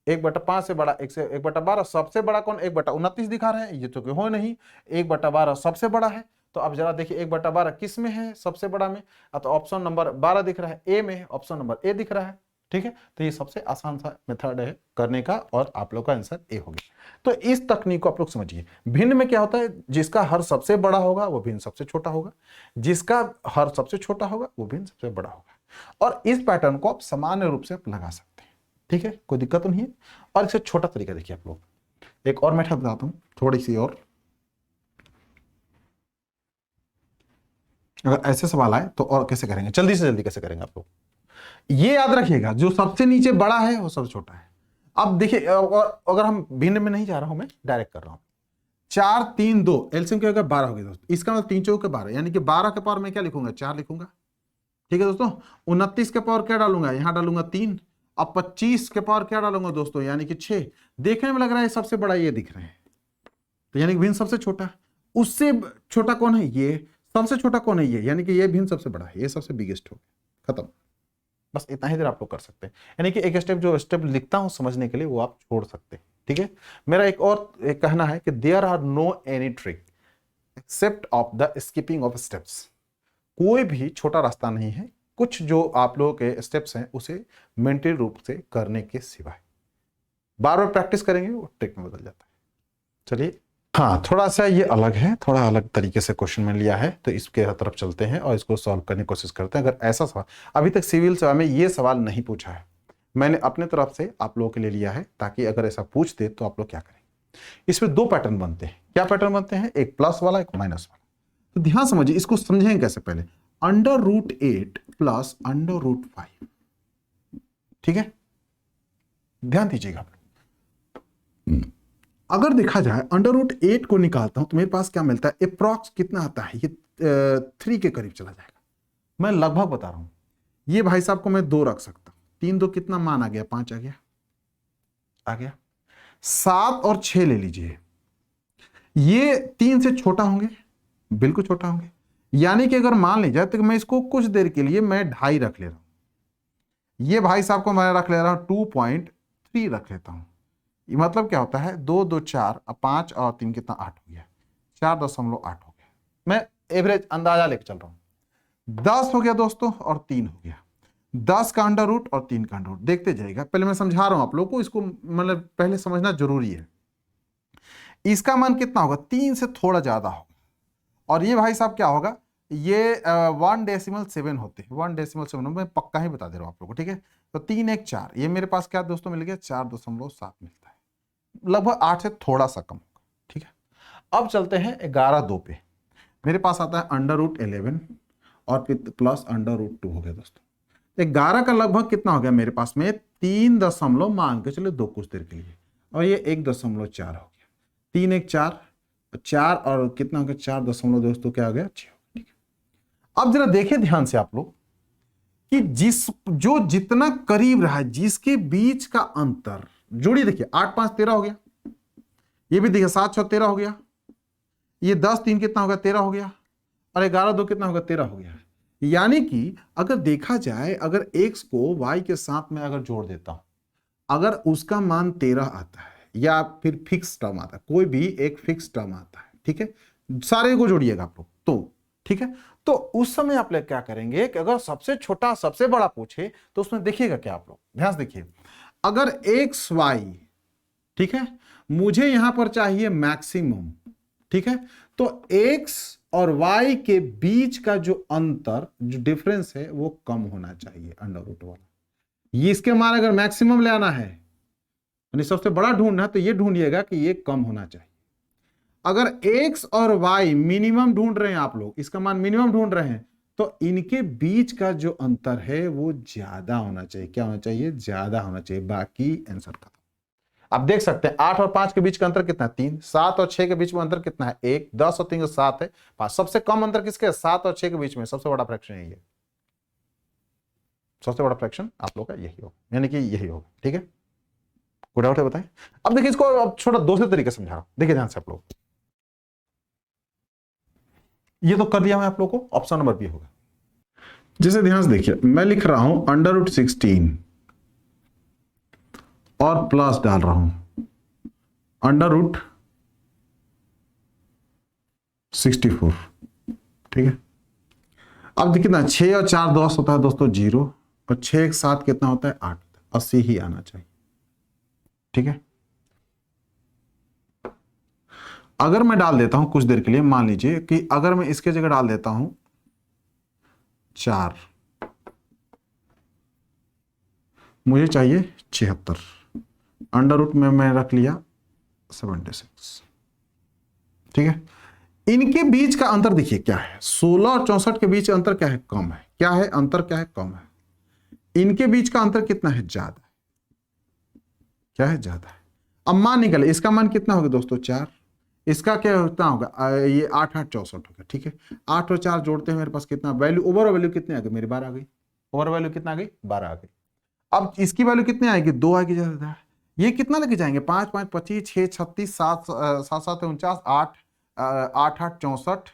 1/5 से बड़ा 1/12, सबसे बड़ा कौन 1/29 दिखा रहे हैं, ये तो हो नहीं, 1/12 सबसे बड़ा है। तो अब जरा देखिए 1/12 किस में है सबसे बड़ा में, तो ऑप्शन नंबर 12 दिख रहा है ए में, ऑप्शन नंबर ए दिख रहा है। ठीक है, तो ये सबसे आसान सा मेथड है करने का, और आप लोग का आंसर ए हो गया। तो इस तकनीक को आप लोग समझिए। भिन्न में क्या होता है, जिसका हर सबसे बड़ा होगा वो भिन्न सबसे छोटा होगा, जिसका हर सबसे छोटा होगा वो भिन्न सबसे बड़ा होगा, और इस पैटर्न को आप सामान्य रूप से आप लगा सकते हैं। ठीक है, कोई दिक्कत नहीं है। और इससे छोटा तरीका देखिए आप लोग, एक और मेथड बताता हूं थोड़ी सी और। अगर ऐसे सवाल आए तो और कैसे करेंगे, जल्दी से जल्दी कैसे करेंगे आप लोग, ये याद रखिएगा जो सबसे नीचे बड़ा है वो सबसे छोटा है। अब देखिए अगर हम भिन्न में नहीं जा रहा हूं, मैं डायरेक्ट कर रहा हूं, 4 3 2 एलसीएम क्या होगा 12 हो गया दोस्तों, इसका मतलब 3 चौके 12, यानी कि 12 के पावर में क्या लिखूंगा 4 लिखूंगा। ठीक है दोस्तों, 29 के पावर क्या डालूंगा, यहां डालूंगा 3, अब 25 के पावर क्या डालूंगा दोस्तों यानी कि 6। देखने में लग रहा है सबसे बड़ा ये दिख रहे हैं, तो यानी कि भिन्न सबसे छोटा, उससे छोटा कौन है ये, सबसे छोटा कौन है ये, यानी कि ये भिन्न सबसे बड़ा है, ये सबसे बिगेस्ट हो गया, खत्म। बस इतना ही देर आप लोग कर सकते हैं, यानी कि एक स्टेप जो स्टेप लिखता हूं समझने के लिए वो आप छोड़ सकते हैं। ठीक है, मेरा एक और कहना है कि there are no any trick except of the skipping of steps, कोई भी छोटा रास्ता नहीं है, कुछ जो आप लोगों के स्टेप्स हैं उसे मेंटल रूप से करने के सिवाय, बार बार प्रैक्टिस करेंगे वो ट्रिक में बदल जाता है। चलिए, हाँ थोड़ा सा ये अलग है, थोड़ा अलग तरीके से क्वेश्चन में लिया है, तो इसके तरफ चलते हैं और इसको सॉल्व करने की कोशिश करते हैं। अगर ऐसा सवाल अभी तक सिविल सेवा में ये सवाल नहीं पूछा है, मैंने अपने तरफ से आप लोगों के लिए लिया है, ताकि अगर ऐसा पूछ दे तो आप लोग क्या करें। इसमें 2 पैटर्न बनते हैं, क्या पैटर्न बनते हैं, एक प्लस वाला एक माइनस वाला। तो ध्यान समझिए, इसको समझेंगे कैसे, पहले √8 प्लस √5। ठीक है, ध्यान दीजिएगा आप लोग, अगर देखा जाए √8 को निकालता हूं तो मेरे पास क्या मिलता है, अप्रॉक्स कितना आता है, ये 3 के करीब चला जाएगा। मैं लगभग बता रहा हूं। ये भाई साहब को मैं 2 रख सकता हूं, 3 2 कितना मान आ गया, 5 आ गया, 7 और 6 ले लीजिए, ये 3 से छोटा होंगे, बिल्कुल छोटा होंगे। यानी कि अगर मान लीजिए तो मैं इसको कुछ देर के लिए मैं 2.5 रख ले रहा हूं, ये भाई साहब को मैं रख ले रहा हूं 2.3 रख लेता हूं। ये मतलब क्या होता है, 2 2 4, 5 और 3 कितना, 8 हो गया, 4.8 हो गया। मैं एवरेज अंदाजा लेकर चल रहा हूं। 10 हो गया दोस्तों और 3 हो गया, 10 का अंडर रूट और 3 का अंडर रूट। देखते जाइएगा, पहले मैं समझा रहा हूं आप लोगों को, इसको मतलब पहले समझना जरूरी है। इसका मान कितना होगा, 3 से थोड़ा ज्यादा होगा। और ये भाई साहब क्या होगा, ये 1.7 होते हैं, 1.7 मैं पक्का ही बता दे रहा हूं आप लोगों को, ठीक है। तो 3 1 4, ये मेरे पास क्या दोस्तों मिल गया, 4.7 मिलता है, लगभग 8 से थोड़ा सा कम होगा, ठीक है। अब चलते हैं 11 2 पे। मेरे पास आता है √11 और फिर प्लस √2 हो गया दोस्तों। 11 का लगभग कितना हो गया मेरे पास में, 3 दशमलव मान के चलो 2 कुछ देर के लिए, और ये 1.4 हो गया, 3 1 4, 4 और कितना हो गया, 4 दशमलव दोस्तों क्या हो गया, 6 हो गया, ठीक है। अब जरा देखिए ध्यान से आप लोग कि जो जितना करीब रहा है, जिसके बीच का अंतर, जोड़िए, देखिए 8 5 13 हो गया, ये भी देखिए 7 6 13 हो गया, ये 10 3 कितना हो गया, 13 हो गया, और 11 2 कितना होगा, 13 हो गया। यानी कि अगर देखा जाए, अगर x को y के साथ में अगर जोड़ देता हूं, अगर उसका मान 13 आता है या फिर फिक्स टर्म आता है, कोई भी एक फिक्स टर्म आता है, ठीक है, सारे को जोड़िएगा आप लोग तो, ठीक है। तो उस समय आप लोग क्या करेंगे कि अगर सबसे छोटा सबसे बड़ा पूछे तो उसमें देखिएगा क्या, आप लोग ध्यान से देखिए, अगर x y, ठीक है, मुझे यहां पर चाहिए मैक्सिमम, ठीक है, तो x और y के बीच का जो अंतर, जो डिफरेंस है, वो कम होना चाहिए, अंडर रूट वाला। ये इसके मान अगर मैक्सिमम ले आना है, यानी सबसे बड़ा ढूंढना है, तो ये ढूंढिएगा कि ये कम होना चाहिए। अगर x और y मिनिमम ढूंढ रहे हैं आप लोग, इसका मान मिनिमम ढूंढ रहे हैं, तो इनके बीच का जो अंतर है वो ज्यादा होना चाहिए। क्या होना चाहिए, ज्यादा होना चाहिए। बाकी आंसर खत्म। आप देख सकते हैं 8 और 5 के बीच का अंतर कितना है, 3। 7 और 6 के बीच में अंतर कितना है, 1। 10 और 3 का 7 है, 5। सबसे कम अंतर किसके है, 7 और 6 के बीच में। सबसे बड़ा फ्रैक्शन यही है, सबसे बड़ा फ्रैक्शन आप लोग का यही होगा, यानी कि यही होगा, ठीक है। कोई डाउट है बताएं। अब देखिए इसको अब छोटा दूसरे तरीके से समझा रहा हूं, देखिए ध्यान से आप लोग। ये तो कर दिया मैं आप लोग को, ऑप्शन नंबर बी होगा। जैसे ध्यान से देखिए, मैं लिख रहा हूं √16 और प्लस डाल रहा हूं √64, ठीक है। अब देखिए ना, 6 और 4 10 होता है दोस्तों 0, और 6 एक 7 कितना होता है, 8, 80 ही आना चाहिए, ठीक है। अगर मैं डाल देता हूं कुछ देर के लिए, मान लीजिए कि अगर मैं इसके जगह डाल देता हूं 4, मुझे चाहिए 76, अंडर रूट में मैं रख लिया 76, ठीक है। इनके बीच का अंतर देखिए क्या है, 16 और 64 के बीच अंतर क्या है, कम है। क्या है अंतर, क्या है, कम है। इनके बीच का अंतर कितना है, ज्यादा है। क्या है, ज्यादा है। अब मान निकले, इसका मान कितना होगा दोस्तों, 4। इसका क्या कितना होगा, ये 8 8 64 होगा, ठीक है। 8 और 4 जोड़ते हैं, मेरे पास कितना वैल्यू, ओवर वैल्यू कितनी आ गई, मेरी 12 आ गई। ओवर वैल्यू कितना आ गई, 12 आ गई। अब इसकी वैल्यू कितनी आएगी, 2 आएगी ज्यादा। ये कितना लेके जाएंगे, 5 5 25, 6 36, 7 7 7 49, 8 8 8 64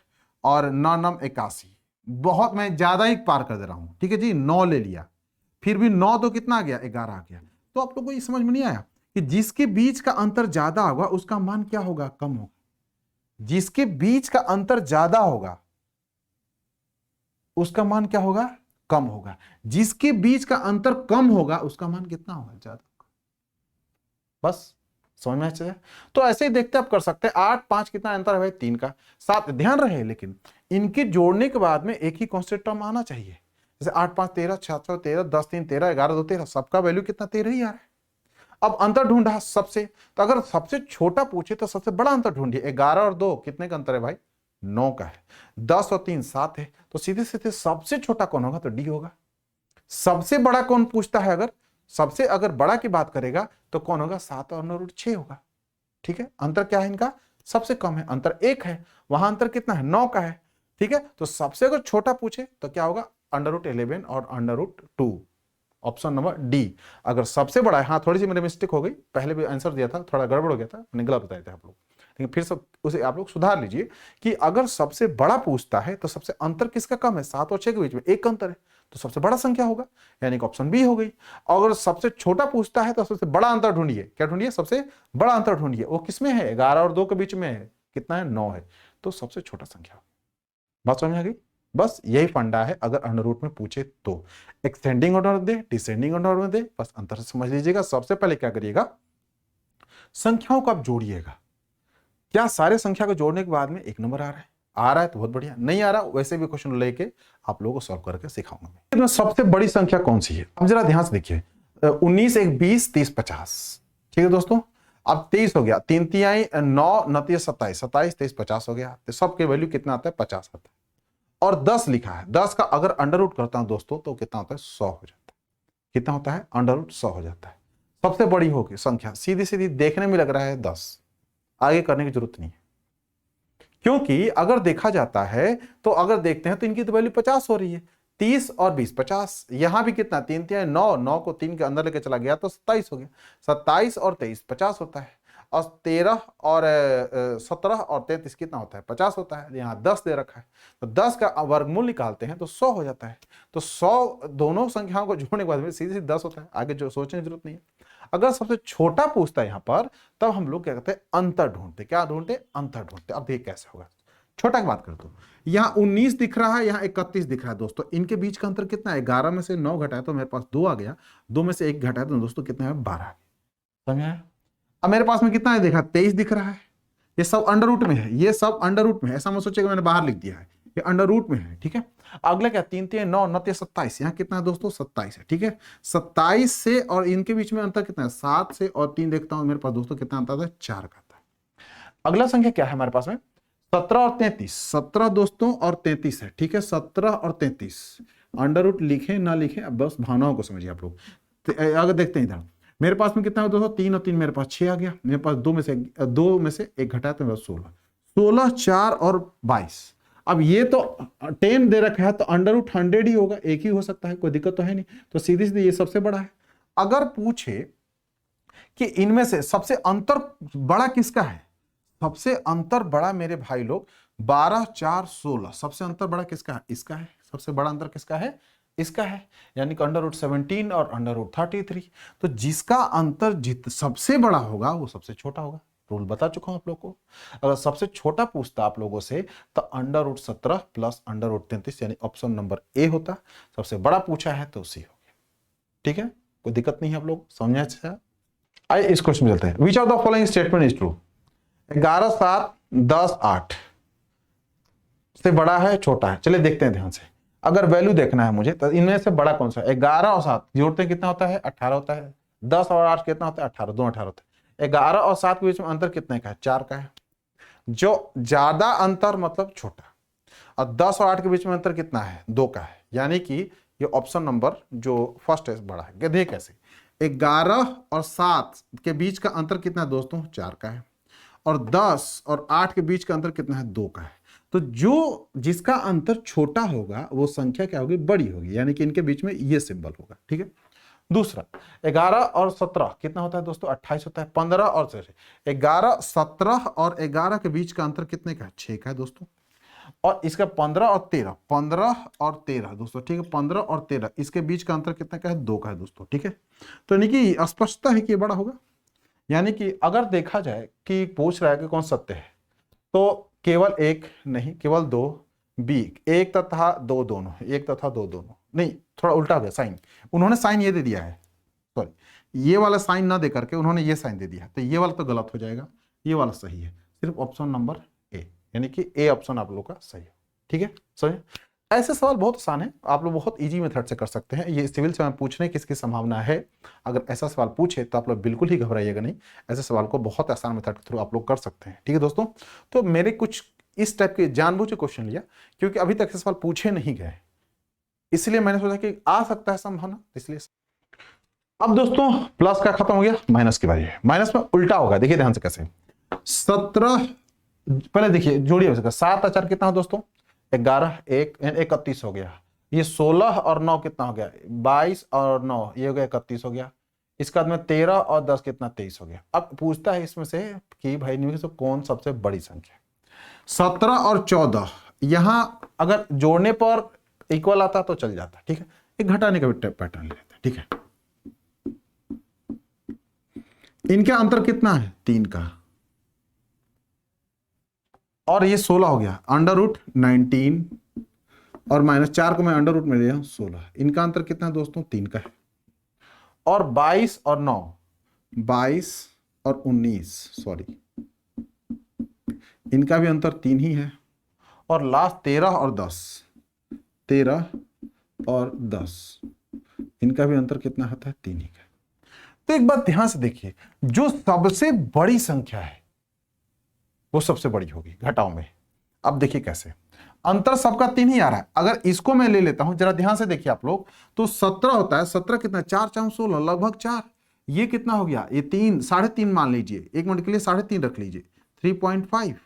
और 9 9 81। बहुत मैं ज्यादा ही पार कर दे रहा हूं, ठीक है जी। 9 ले लिया, फिर भी 9 तो कितना आ गया, 11 आ गया। तो आप लोगों को ये समझ में नहीं आया कि जिसके बीच का अंतर ज्यादा होगा उसका मान क्या होगा, कम होगा। जिसके बीच का अंतर ज्यादा होगा उसका मान क्या होगा, कम होगा। जिसके बीच का अंतर कम होगा उसका मान कितना होगा, ज्यादा। बस समझ में आया। तो ऐसे ही देखते आप कर सकते हैं। 8 5 कितना अंतर है भाई, 3 का। 7 ध्यान रहे, लेकिन इनके जोड़ने के बाद में एक ही कांस्टेंट टर्म आना चाहिए। जैसे 8 5 13, 6 6 13, 10 3 13, 11 2 13, सबका वैल्यू कितना, 13 ही आ रहा है। अब अंतर ढूंढा सबसे, तो अगर सबसे छोटा पूछे तो सबसे बड़ा अंतर ढूंढिए। 11 और 2 कितने का अंतर है भाई, 9 का है। 10 और 3 7 है, तो सीधे सीधे सबसे छोटा कौन होगा, तो डी होगा। सबसे बड़ा कौन पूछता है, अगर सबसे अगर बड़ा की बात करेगा तो कौन होगा, 7 और 9 √6 होगा, ठीक है, अंतर क्या है इनका, सबसे कम है, अंतर 1 है, वहां अंतर कितना है, 9 का है, ठीक है। तो सबसे अगर छोटा पूछे तो क्या होगा, √11 और √2, ऑप्शन नंबर डी। अगर सबसे बड़ा है, हाँ थोड़ी सी मेरी मिस्टेक हो गई, पहले भी आंसर दिया था, थोड़ा गड़बड़ हो गया था, मैंने गलत बताया था आप लोग, लेकिन फिर सब उसे आप लोग सुधार लीजिए कि अगर सबसे बड़ा पूछता है तो सबसे अंतर किसका कम है, 7 और 6 के बीच में 1 अंतर है, तो सबसे बड़ा संख्या होगा, यानी कि ऑप्शन बी हो गई। अगर सबसे छोटा पूछता है तो सबसे बड़ा अंतर ढूंढिए, क्या ढूंढिए, सबसे बड़ा अंतर ढूंढिए, वो किसमें है, 11 और 2 के बीच में है, कितना है, 9 है, तो सबसे छोटा संख्या। बात समझ में आ गई, बस यही फंडा है अगर अंडर रूट में पूछे तो, एक्सटेंडिंग ऑर्डर दे, डिसेंडिंग ऑर्डर में दे, बस अंतर से समझ लीजिएगा। सबसे पहले क्या करिएगा, संख्याओं को आप जोड़िएगा, क्या सारे संख्या को जोड़ने के बाद में एक नंबर आ रहा है तो बहुत बढ़िया, नहीं आ रहा वैसे भी क्वेश्चन लेके आप लोगों को सॉल्व करके सिखाऊंगा मैं। सबसे बड़ी संख्या कौन सी है, अब जरा ध्यान से देखिए, 19 1 20 30 50, ठीक है दोस्तों। अब 23 हो गया, 3 तिहाई 9 9 27, 27 23 50 हो गया, तो सबके वैल्यू कितना आता है, 50 आता है। और 10 लिखा है, 10 का अगर अंडर रूट करता हूं दोस्तों तो कितना होता है, 100 हो जाता है। कितना होता है, अंडर रूट 100 हो जाता है। सबसे बड़ी होगी संख्या, सीधी सीधी देखने में लग रहा है 10, आगे करने की जरूरत नहीं है, क्योंकि अगर देखा जाता है तो अगर देखते हैं तो इनकी तो वैल्यू 50 हो रही है, 30 और 20 50, यहां भी कितना, 3 तिहाई 9, 9 को 3 के अंदर लेके चला गया तो 27 हो गया, 27 और 23 50 होता है, और 13 और 17 और 33 कितना होता है, 50 होता है, यहाँ 10 दे रखा है, तो 10 का वर्गमूल निकालते हैं तो 100 हो जाता है। तो 100 दोनों संख्याओं को जोड़ने के बाद में सीधे सीधे 10 होता है, आगे जो सोचने की जरूरत नहीं है। अगर सबसे छोटा पूछता है यहाँ पर, तब हम लोग क्या करते हैं, अंतर ढूंढते, क्या ढूंढते, अंतर ढूंढते। अब देखिए कैसे होगा, छोटा की बात करते हो, यहाँ 19 दिख रहा है, यहाँ 31 दिख रहा है दोस्तों, इनके बीच का अंतर कितना है, 11 में से 9 घटाए तो मेरे पास 2 आ गया, 2 में से 1 घटाए तो दोस्तों कितना है, 12। समझ आया। अब मेरे पास में कितना है, देखा 23 दिख रहा है, ये सब अंडर रूट में है, ये सब अंडर रूट में है, ऐसा मत सोचिएगा मैंने बाहर लिख दिया है, ये अंडर रूट में है, ठीक है। अगला क्या, 3 3 9 9 27, यहाँ कितना है दोस्तों, 27 है, ठीक है। 27 से और इनके बीच में अंतर कितना है, 7 से और 3 देखता हूं मेरे पास दोस्तों कितना अंतर है, 4 का आता है। अगला संख्या क्या है हमारे पास में, 17 और 33, 17 दोस्तों और 33 है, ठीक है, 17 और 33, अंडर रूट लिखे ना लिखे अब बस भावनाओं को समझिए आप लोग। अगर देखते हैं इधर मेरे पास में कितना है दोस्तों, 3 और 3 मेरे पास 6 आ गया, मेरे पास 2 में से 1 घटाया तो मेरे पास 16, 16 4 और 22। अब ये तो 10 दे रखा है तो अंडर रूट 100 ही होगा, एक ही हो सकता है, कोई दिक्कत तो है नहीं, तो सीधी सीधी ये सबसे बड़ा है। अगर पूछे कि इनमें से सबसे अंतर बड़ा किसका है, सबसे अंतर बड़ा मेरे भाई लोग 12 4 16, सबसे अंतर बड़ा किसका है, इसका है, सबसे बड़ा अंतर किसका है, इसका है, यानी कि अंडर रूट 17 और अंडर रूट 33। तो जिसका अंतर सबसे बड़ा होगा वो सबसे छोटा होगा, रूल बता चुका हूं आप लोग को। अगर सबसे छोटा पूछता आप लोगों से तो under root 17 plus under root 33, यानी ऑप्शन नंबर ए होता। सबसे बड़ा पूछा है तो सी हो गया, ठीक है, कोई दिक्कत नहीं है, आप लोग समझे। अच्छा आइए इस क्वेश्चन में चलते हैं। Which of the following statement is true, 11 7 10 8 से बड़ा है छोटा है, चलिए देखते हैं ध्यान से। अगर वैल्यू देखना है मुझे तो इनमें से बड़ा कौन सा है, 11 और 7 जोड़ते हैं कितना होता है, 18 होता है, 10 और 8 कितना होता है, 18, दोनों 18 होते हैं। 11 और 7 के बीच में अंतर कितने का है, 4 का है, जो ज्यादा अंतर मतलब छोटा, और 10 और 8 के बीच में अंतर कितना है, 2 का है, यानी कि ये ऑप्शन नंबर जो फर्स्ट है बड़ा है। देखिए कैसे, 11 और 7 के बीच का अंतर कितना है दोस्तों, 4 का है, और 10 और 8 के बीच का अंतर कितना है, 2 का है। तो जो जिसका अंतर छोटा होगा वो संख्या क्या होगी, बड़ी होगी, यानी कि इनके बीच में ये सिंबल होगा, ठीक है। दूसरा 11 और 17 कितना होता है दोस्तों, 28 होता है। 15 और 11 17 और 11 के बीच का अंतर कितने का है, 6 का है दोस्तों। और इसका 15 और 13, 15 और 13 दोस्तों, ठीक है, 15 और 13 इसके बीच का अंतर कितने का है, 2 का है दोस्तों, ठीक है। तो यानी कि स्पष्टता है कि ये बड़ा होगा, यानी कि अगर देखा जाए कि पूछ रहा है कि कौन सत्य है, तो केवल एक नहीं, केवल 2, बी 1 तथा 2 दोनों, 1 तथा 2 दोनों नहीं, थोड़ा उल्टा हो गया साइन, उन्होंने साइन ये दे दिया है, सॉरी ये वाला साइन ना दे करके उन्होंने ये साइन दे दिया है, तो ये वाला तो गलत हो जाएगा, ये वाला सही है, सिर्फ ऑप्शन नंबर ए, यानी कि ए ऑप्शन आप लोग का सही है, ठीक है। समझे, ऐसे सवाल बहुत आसान है, आप लोग बहुत इजी मेथड से कर सकते हैं। ये सिविल से पूछने की इसकी संभावना है, अगर ऐसा सवाल पूछे तो आप लोग बिल्कुल ही घबराइएगा नहीं, ऐसे सवाल को बहुत आसान मेथड के थ्रू आप लोग कर सकते हैं, ठीक है दोस्तों। तो मेरे कुछ इस टाइप के जानबूझ के क्वेश्चन लिया, क्योंकि अभी तक सवाल पूछे नहीं गए, इसलिए मैंने सोचा कि आ सकता है संभावना, इसलिए। अब दोस्तों प्लस का खत्म हो गया, माइनस की बारी है। माइनस में उल्टा होगा, देखिए ध्यान से कैसे, 17, पहले देखिए जोड़िए उसका, 7 और 4 कितना हो दोस्तों 11, 31 हो गया। ये 16 और 9 कितना हो गया 22 और 9 ये हो गया 31 हो गया। इसके बाद में 13 और 10 कितना 23 हो गया। अब पूछता है इसमें से कि भाई निम्न से कौन सबसे बड़ी संख्या है। 17 और 14 यहां अगर जोड़ने पर इक्वल आता तो चल जाता, ठीक है। एक घटाने का भी पैटर्न ले लेते हैं, ठीक है। इनका अंतर कितना है 3 का, और ये 16 हो गया, √19 और -4 को मैं अंडर रूट में ले रहा हूं 16। इनका अंतर कितना है दोस्तों 3 का है। और 22 और 9, 22 और 19, सॉरी इनका भी अंतर 3 ही है। और लास्ट 13 और 10, 13 और 10 इनका भी अंतर कितना होता है 3 ही का। तो एक बात ध्यान से देखिए, जो सबसे बड़ी संख्या है वो सबसे बड़ी होगी घटाओ में। अब देखिए कैसे, अंतर सबका 3 ही आ रहा है। अगर इसको मैं ले लेता हूं, जरा ध्यान से देखिए आप लोग, तो 17 होता है, 17 कितना 4 4 16 लगभग 4। ये कितना हो गया, ये 3 3.5 मान लीजिए, 1 मिनट के लिए 3.5 रख लीजिए, 3.5।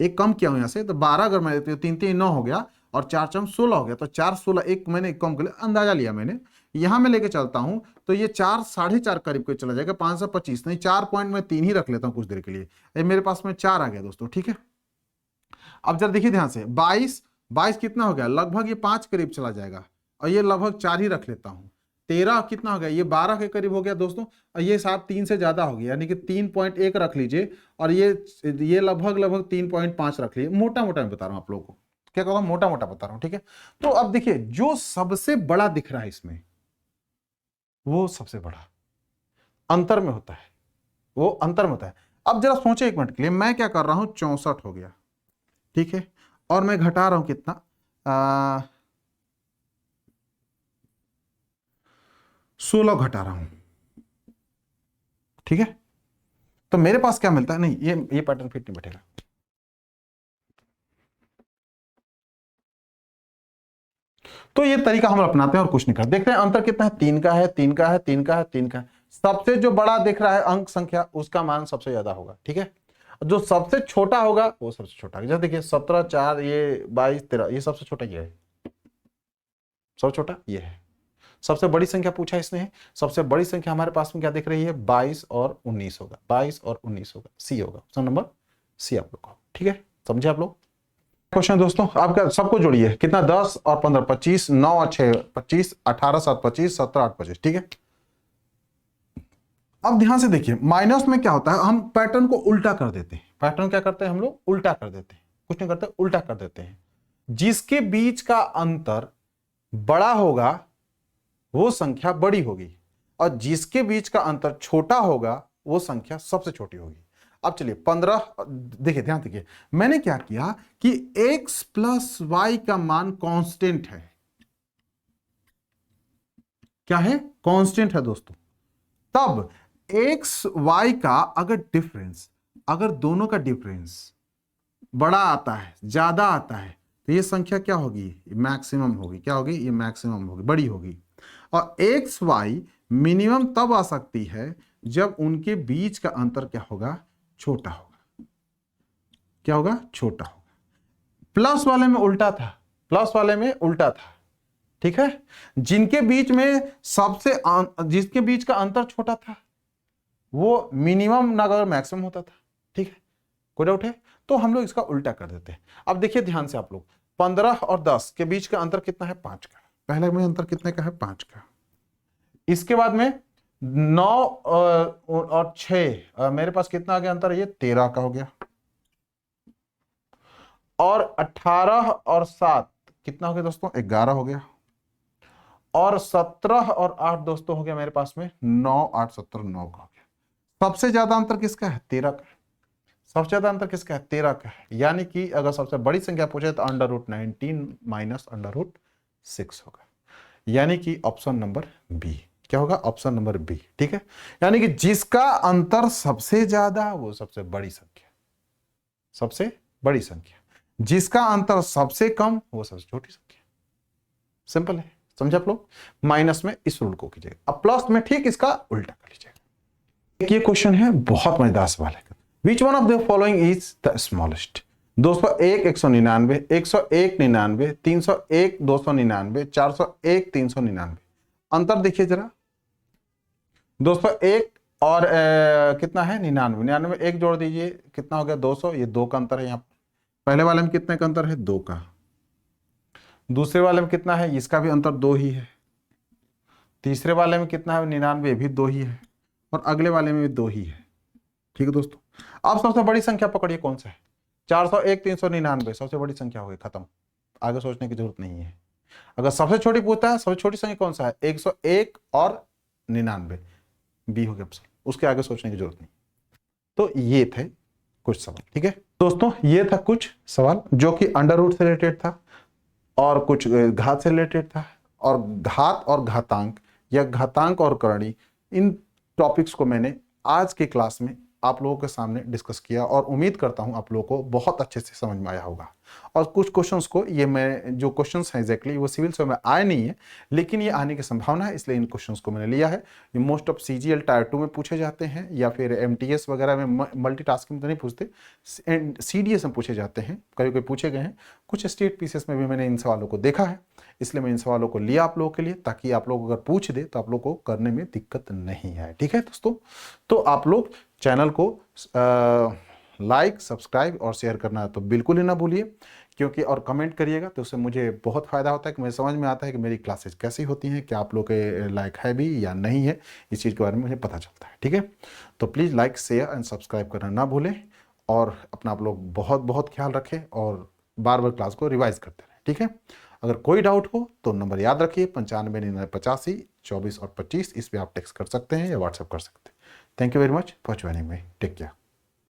एक कम किया हूं यहां से, तो 12 अगर मैं लेती हूँ 3 3 9 हो गया, और 4 4 16 हो गया, तो 4 16 एक मैंने कम कर लिया, अंदाजा लिया मैंने। यहां मैं लेके चलता हूं तो ये 4 4.5 करीब को चला जाएगा, 525 नहीं, 4 पॉइंट में 3 ही रख लेता हूं कुछ देर के लिए। ये मेरे पास में 4 आ गया दोस्तों, ठीक है। अब जरा देखिए ध्यान से, 22 कितना हो गया, लगभग ये 5 करीब चला जाएगा, और ये लगभग 4 ही रख लेता हूं। 13 कितना हो गया, ये 12 के करीब हो गया दोस्तों, और ये 3 से ज्यादा हो गया, यानी कि 3.1 रख लीजिए, और ये लगभग 3.5 रख लीजिए। मोटा मोटा मैं बता रहा हूं आप लोगों को, क्या कहूँ, मोटा मोटा बता रहा हूं, ठीक है। तो अब देखिए, जो सबसे बड़ा दिख रहा है इसमें, वो सबसे बड़ा अंतर में होता है, वो अंतर में होता है। अब जरा सोचे 1 मिनट के लिए, मैं क्या कर रहा हूं, 64 हो गया, ठीक है, और मैं घटा रहा हूं कितना 16 घटा रहा हूं, ठीक है। तो मेरे पास क्या मिलता है, नहीं ये पैटर्न फिट नहीं बैठेगा। तो ये तरीका हम अपनाते हैं और कुछ नहीं करते। देखते हैं अंतर कितना है, 3 का है, 3 का है, 3 का है, 3 का है। सबसे जो बड़ा दिख रहा है अंक संख्या, उसका मान सबसे ज्यादा होगा, ठीक है। जो सबसे छोटा होगा वो सबसे छोटा। जैसे देखिए 17 4 ये 22 13 ये सबसे छोटा ये है, सबसे छोटा ये है। सबसे बड़ी संख्या पूछा इसने, सबसे बड़ी संख्या हमारे पास में क्या दिख रही है, 22 और 19 होगा, 22 और 19 होगा, सी होगा, ऑप्शन नंबर सी आप लोग को, ठीक है। समझे आप लोग। क्वेश्चन दोस्तों आपका, सबको जोड़िए, कितना 10 और 15 25, 9 और 6 25, 18 7 25, 17 8 25, ठीक है। अब ध्यान से देखिए, माइनस में क्या होता है, हम पैटर्न को उल्टा कर देते हैं। पैटर्न क्या करते हैं हम लोग, उल्टा कर देते हैं, कुछ नहीं करते, उल्टा कर देते हैं। जिसके बीच का अंतर बड़ा होगा वो संख्या बड़ी होगी, और जिसके बीच का अंतर छोटा होगा वो संख्या सबसे छोटी होगी। अब चलिए 15, देखिए ध्यान देखिए, मैंने क्या किया कि x प्लस वाई का मान कांस्टेंट है। क्या है, कांस्टेंट है दोस्तों। तब x y का अगर डिफरेंस, अगर दोनों का डिफरेंस बड़ा आता है, ज्यादा आता है, तो ये संख्या क्या होगी, मैक्सिमम होगी। क्या होगी, ये मैक्सिमम होगी, बड़ी होगी। और एक्स वाई मिनिमम तब आ सकती है जब उनके बीच का अंतर क्या होगा, छोटा होगा। क्या होगा, छोटा होगा। प्लस वाले में उल्टा था, प्लस वाले में उल्टा था, ठीक है। जिनके बीच में जिसके बीच का अंतर छोटा था वो मिनिमम ना अगर मैक्सिमम होता था, ठीक है। कोई डाउट है, तो हम लोग इसका उल्टा कर देते हैं। अब देखिए ध्यान से आप लोग, 15 और 10 के बीच का अंतर कितना है, 5 का। पहले में अंतर कितने का है, 5 का। इसके बाद में 9 और 6 मेरे पास कितना आ गया अंतर, ये 13 का हो गया। और 18 और 7 कितना हो गया दोस्तों, 11 हो गया। और 17 और 8 दोस्तों हो गया मेरे पास में 9 8 17 9 का हो गया। सबसे ज्यादा अंतर किसका है, 13 का। सबसे ज्यादा अंतर किसका है, 13 का है। यानी कि अगर सबसे बड़ी संख्या पूछे तो √19 माइनस √6 होगा, यानी कि ऑप्शन नंबर बी। क्या होगा, ऑप्शन नंबर बी, ठीक है। यानी कि जिसका अंतर सबसे ज्यादा वो सबसे बड़ी संख्या, सबसे बड़ी संख्या। जिसका अंतर सबसे कम वो सबसे छोटी संख्या। सिंपल है, समझे आप लोग। माइनस में इस रूल को कीजिएगा, अब प्लस में ठीक इसका उल्टा कर लीजिएगा। ये क्वेश्चन है, बहुत मजेदार सवाल है। Which one of the following is the smallest? 201 199, 101 99, 301 299, 401 399। अंतर देखिए जरा, 201 और कितना है 99, 99 एक जोड़ दीजिए कितना हो गया 200, ये 2 का अंतर है यहाँ। पहले वाले में कितने का अंतर है 2 का, दूसरे वाले में कितना है, इसका भी अंतर 2 ही है, तीसरे वाले में कितना है 99 भी 2 ही है, और अगले वाले में भी 2 ही है। ठीक है दोस्तों, अब सबसे बड़ी संख्या पकड़िए कौन सा है, 401 399 सबसे बड़ी संख्या हो गई, खत्म, आगे सोचने की जरूरत नहीं है। अगर सबसे छोटी पूछता है सबसे छोटी संख्या कौन सा है, 101 और 99, बी हो गया ऑप्शन, उसके आगे सोचने की जरूरत नहीं। तो ये थे कुछ सवाल। ठीक है दोस्तों, ये था कुछ सवाल जो कि अंडर रूट से रिलेटेड था और कुछ घात से रिलेटेड था, और घात और घातांक या घातांक और करणी, इन टॉपिक्स को मैंने आज की क्लास में आप लोगों के सामने डिस्कस किया और उम्मीद करता हूं आप लोगों को बहुत अच्छे से समझ में आया होगा। और कुछ क्वेश्चंस को, ये मैं जो क्वेश्चंस हैं एग्जैक्टली वो सिविल सर्विस में आए नहीं है, लेकिन ये आने की संभावना है, इसलिए इन क्वेश्चंस को मैंने लिया है। ये मोस्ट ऑफ सीजीएल टायर 2 में पूछे जाते हैं, या फिर एमटीएस वगैरह में मल्टीटास्किंग तो नहीं पूछते, सीडीएस में पूछे जाते हैं, कभी कभी पूछे गए हैं, कुछ स्टेट पीसीएस में भी मैंने इन सवालों को देखा है, इसलिए मैं इन सवालों को लिया आप लोगों के लिए, ताकि आप लोग अगर पूछ दे तो आप लोग को करने में दिक्कत नहीं है। ठीक है दोस्तों, तो आप लोग चैनल को लाइक, सब्सक्राइब और शेयर करना तो बिल्कुल ही ना भूलिए, क्योंकि और कमेंट करिएगा तो उससे मुझे बहुत फ़ायदा होता है कि मुझे समझ में आता है कि मेरी क्लासेस कैसी होती हैं, क्या आप लोग के लायक है भी या नहीं है, इस चीज़ के बारे में मुझे पता चलता है। ठीक है, तो please like, share and subscribe करना ना भूलें, और अपना आप लोग बहुत बहुत ख्याल रखें और बार बार क्लास को रिवाइज करते रहें। ठीक है, अगर कोई डाउट हो तो नंबर याद रखिए 95 99 85 24 और 25, इस पर आप टेक्स्ट कर सकते हैं या व्हाट्सएप कर सकते हैं। Thank you very much for joining me, take care.